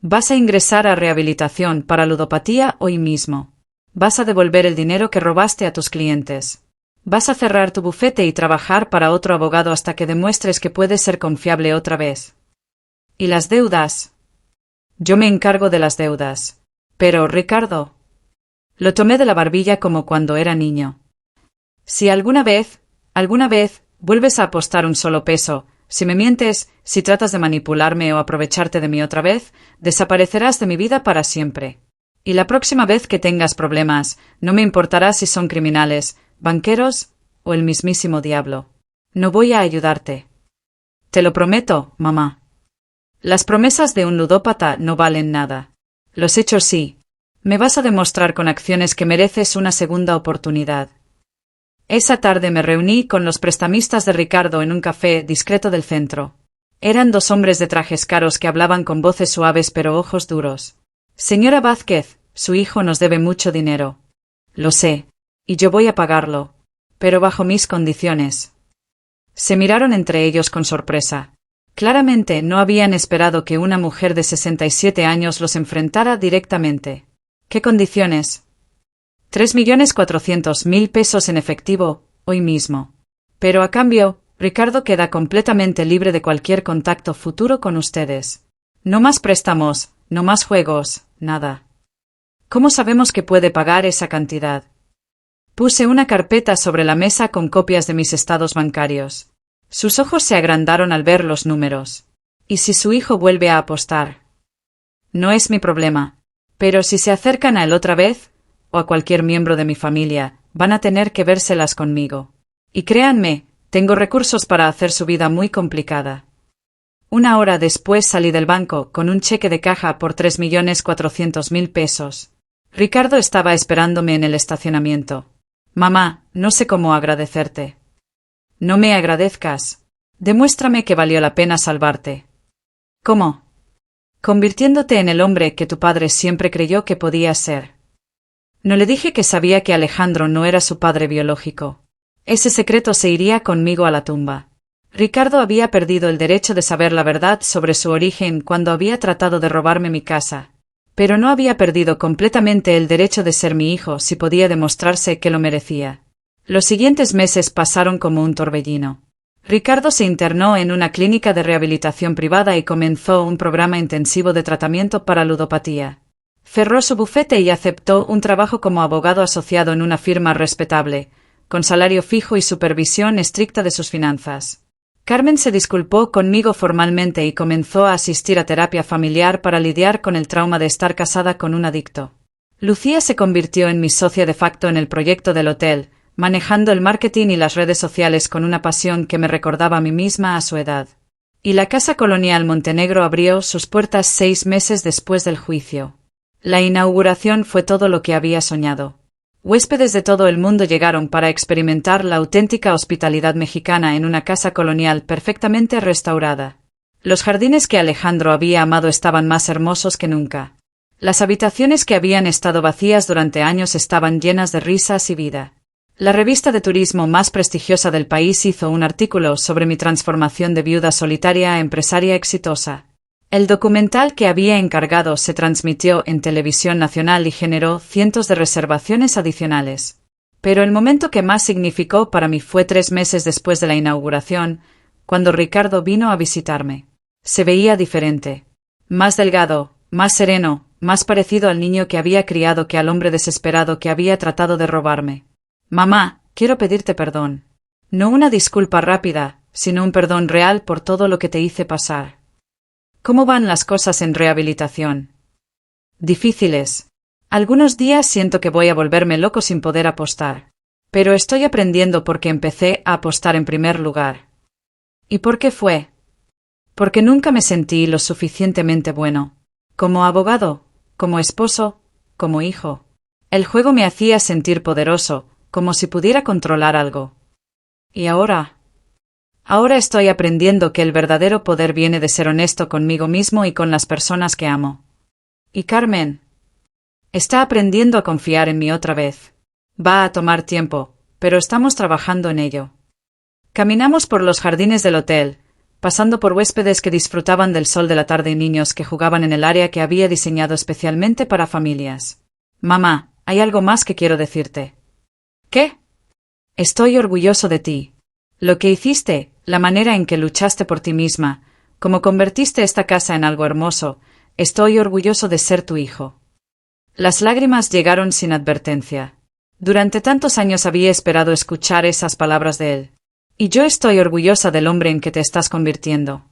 Vas a ingresar a rehabilitación para ludopatía hoy mismo. Vas a devolver el dinero que robaste a tus clientes. Vas a cerrar tu bufete y trabajar para otro abogado hasta que demuestres que puedes ser confiable otra vez. ¿Y las deudas? Yo me encargo de las deudas. Pero, Ricardo. Lo tomé de la barbilla como cuando era niño. Si alguna vez, vuelves a apostar un solo peso, si me mientes, si tratas de manipularme o aprovecharte de mí otra vez, desaparecerás de mi vida para siempre. Y la próxima vez que tengas problemas, no me importará si son criminales, banqueros o el mismísimo diablo. No voy a ayudarte. Te lo prometo, mamá. Las promesas de un ludópata no valen nada. Los hechos sí. Me vas a demostrar con acciones que mereces una segunda oportunidad. Esa tarde me reuní con los prestamistas de Ricardo en un café discreto del centro. Eran dos hombres de trajes caros que hablaban con voces suaves pero ojos duros. Señora Vázquez, su hijo nos debe mucho dinero. Lo sé, y yo voy a pagarlo, pero bajo mis condiciones. Se miraron entre ellos con sorpresa. Claramente no habían esperado que una mujer de 67 años los enfrentara directamente. ¿Qué condiciones? 3.400.000 pesos en efectivo, hoy mismo. Pero a cambio, Ricardo queda completamente libre de cualquier contacto futuro con ustedes. No más préstamos, no más juegos, nada. ¿Cómo sabemos que puede pagar esa cantidad? Puse una carpeta sobre la mesa con copias de mis estados bancarios. Sus ojos se agrandaron al ver los números. ¿Y si su hijo vuelve a apostar? No es mi problema. Pero si se acercan a él otra vez, o a cualquier miembro de mi familia, van a tener que vérselas conmigo. Y créanme, tengo recursos para hacer su vida muy complicada. Una hora después salí del banco con un cheque de caja por 3.400.000 pesos. Ricardo estaba esperándome en el estacionamiento. Mamá, no sé cómo agradecerte. No me agradezcas. Demuéstrame que valió la pena salvarte. ¿Cómo? Convirtiéndote en el hombre que tu padre siempre creyó que podías ser. No le dije que sabía que Alejandro no era su padre biológico. Ese secreto se iría conmigo a la tumba. Ricardo había perdido el derecho de saber la verdad sobre su origen cuando había tratado de robarme mi casa. Pero no había perdido completamente el derecho de ser mi hijo si podía demostrarse que lo merecía. Los siguientes meses pasaron como un torbellino. Ricardo se internó en una clínica de rehabilitación privada y comenzó un programa intensivo de tratamiento para ludopatía. Cerró su bufete y aceptó un trabajo como abogado asociado en una firma respetable, con salario fijo y supervisión estricta de sus finanzas. Carmen se disculpó conmigo formalmente y comenzó a asistir a terapia familiar para lidiar con el trauma de estar casada con un adicto. Lucía se convirtió en mi socia de facto en el proyecto del hotel, manejando el marketing y las redes sociales con una pasión que me recordaba a mí misma a su edad. Y la Casa Colonial Montenegro abrió sus puertas 6 meses después del juicio. La inauguración fue todo lo que había soñado. Huéspedes de todo el mundo llegaron para experimentar la auténtica hospitalidad mexicana en una casa colonial perfectamente restaurada. Los jardines que Alejandro había amado estaban más hermosos que nunca. Las habitaciones que habían estado vacías durante años estaban llenas de risas y vida. La revista de turismo más prestigiosa del país hizo un artículo sobre mi transformación de viuda solitaria a empresaria exitosa. El documental que había encargado se transmitió en televisión nacional y generó cientos de reservaciones adicionales. Pero el momento que más significó para mí fue 3 meses después de la inauguración, cuando Ricardo vino a visitarme. Se veía diferente. Más delgado, más sereno, más parecido al niño que había criado que al hombre desesperado que había tratado de robarme. Mamá, quiero pedirte perdón. No una disculpa rápida, sino un perdón real por todo lo que te hice pasar. ¿Cómo van las cosas en rehabilitación? Difíciles. Algunos días siento que voy a volverme loco sin poder apostar. Pero estoy aprendiendo porque empecé a apostar en primer lugar. ¿Y por qué fue? Porque nunca me sentí lo suficientemente bueno. Como abogado, como esposo, como hijo. El juego me hacía sentir poderoso, como si pudiera controlar algo. ¿Y ahora? Ahora estoy aprendiendo que el verdadero poder viene de ser honesto conmigo mismo y con las personas que amo. Y Carmen está aprendiendo a confiar en mí otra vez. Va a tomar tiempo, pero estamos trabajando en ello. Caminamos por los jardines del hotel, pasando por huéspedes que disfrutaban del sol de la tarde y niños que jugaban en el área que había diseñado especialmente para familias. Mamá, hay algo más que quiero decirte. ¿Qué? Estoy orgulloso de ti. Lo que hiciste, la manera en que luchaste por ti misma, cómo convertiste esta casa en algo hermoso, estoy orgulloso de ser tu hijo. Las lágrimas llegaron sin advertencia. Durante tantos años había esperado escuchar esas palabras de él. Y yo estoy orgullosa del hombre en que te estás convirtiendo.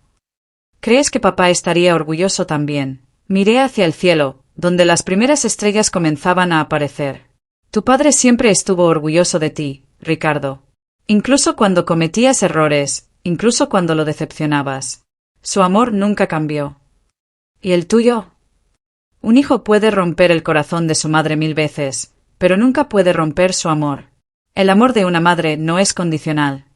¿Crees que papá estaría orgulloso también? Miré hacia el cielo, donde las primeras estrellas comenzaban a aparecer. Tu padre siempre estuvo orgulloso de ti, Ricardo. Incluso cuando cometías errores, incluso cuando lo decepcionabas. Su amor nunca cambió. ¿Y el tuyo? Un hijo puede romper el corazón de su madre 1000 veces, pero nunca puede romper su amor. El amor de una madre no es condicional.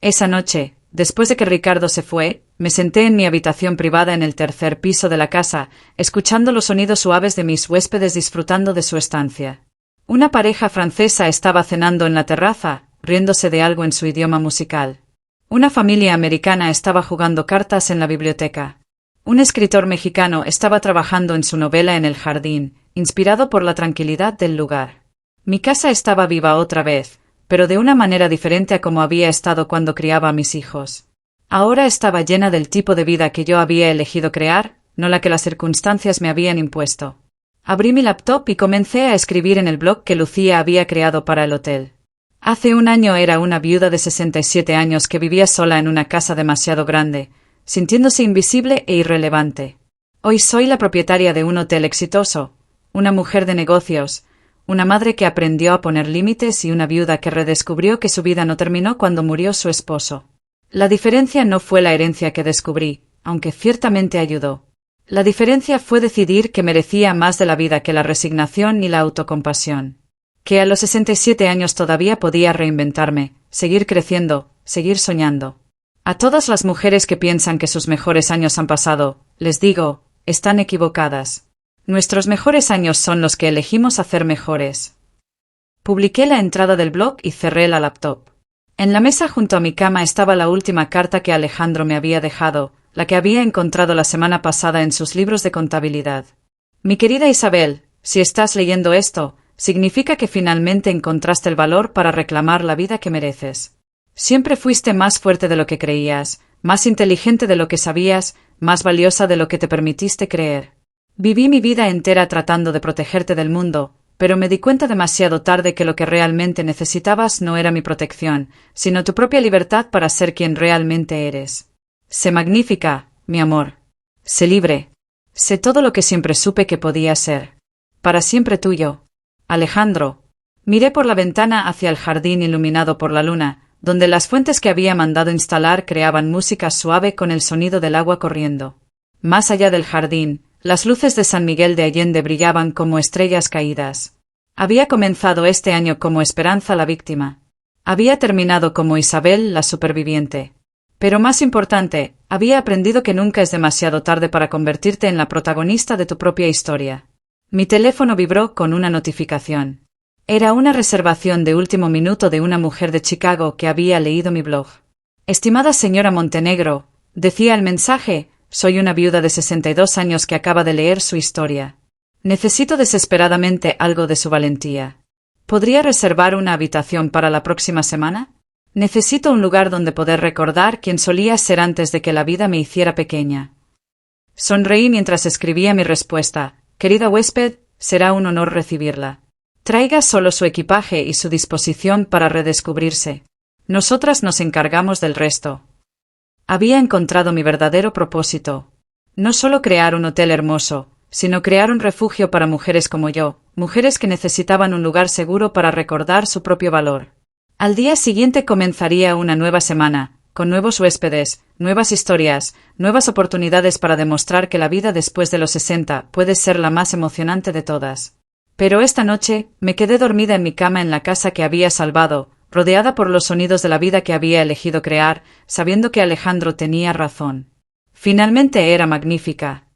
Esa noche, después de que Ricardo se fue, me senté en mi habitación privada en el tercer piso de la casa, escuchando los sonidos suaves de mis huéspedes disfrutando de su estancia. Una pareja francesa estaba cenando en la terraza, riéndose de algo en su idioma musical. Una familia americana estaba jugando cartas en la biblioteca. Un escritor mexicano estaba trabajando en su novela en el jardín, inspirado por la tranquilidad del lugar. Mi casa estaba viva otra vez, pero de una manera diferente a como había estado cuando criaba a mis hijos. Ahora estaba llena del tipo de vida que yo había elegido crear, no la que las circunstancias me habían impuesto. Abrí mi laptop y comencé a escribir en el blog que Lucía había creado para el hotel. Hace un año era una viuda de 67 años que vivía sola en una casa demasiado grande, sintiéndose invisible e irrelevante. Hoy soy la propietaria de un hotel exitoso, una mujer de negocios, una madre que aprendió a poner límites y una viuda que redescubrió que su vida no terminó cuando murió su esposo. La diferencia no fue la herencia que descubrí, aunque ciertamente ayudó. La diferencia fue decidir que merecía más de la vida que la resignación ni la autocompasión. Que a los 67 años todavía podía reinventarme, seguir creciendo, seguir soñando. A todas las mujeres que piensan que sus mejores años han pasado, les digo, están equivocadas. Nuestros mejores años son los que elegimos hacer mejores. Publiqué la entrada del blog y cerré la laptop. En la mesa junto a mi cama estaba la última carta que Alejandro me había dejado, la que había encontrado la semana pasada en sus libros de contabilidad. Mi querida Isabel, si estás leyendo esto, significa que finalmente encontraste el valor para reclamar la vida que mereces. Siempre fuiste más fuerte de lo que creías, más inteligente de lo que sabías, más valiosa de lo que te permitiste creer. Viví mi vida entera tratando de protegerte del mundo, pero me di cuenta demasiado tarde que lo que realmente necesitabas no era mi protección, sino tu propia libertad para ser quien realmente eres. Sé magnífica, mi amor. Sé libre. Sé todo lo que siempre supe que podía ser. Para siempre tuyo. Alejandro. Miré por la ventana hacia el jardín iluminado por la luna, donde las fuentes que había mandado instalar creaban música suave con el sonido del agua corriendo. Más allá del jardín, las luces de San Miguel de Allende brillaban como estrellas caídas. Había comenzado este año como Esperanza la víctima. Había terminado como Isabel la superviviente. Pero más importante, había aprendido que nunca es demasiado tarde para convertirte en la protagonista de tu propia historia. Mi teléfono vibró con una notificación. Era una reservación de último minuto de una mujer de Chicago que había leído mi blog. Estimada señora Montenegro, decía el mensaje, soy una viuda de 62 años que acaba de leer su historia. Necesito desesperadamente algo de su valentía. ¿Podría reservar una habitación para la próxima semana? Necesito un lugar donde poder recordar quién solía ser antes de que la vida me hiciera pequeña. Sonreí mientras escribía mi respuesta. Querida huésped, será un honor recibirla. Traiga solo su equipaje y su disposición para redescubrirse. Nosotras nos encargamos del resto. Había encontrado mi verdadero propósito. No solo crear un hotel hermoso, sino crear un refugio para mujeres como yo, mujeres que necesitaban un lugar seguro para recordar su propio valor. Al día siguiente comenzaría una nueva semana, con nuevos huéspedes, nuevas historias, nuevas oportunidades para demostrar que la vida después de los 60 puede ser la más emocionante de todas. Pero esta noche, me quedé dormida en mi cama en la casa que había salvado, rodeada por los sonidos de la vida que había elegido crear, sabiendo que Alejandro tenía razón. Finalmente era magnífica.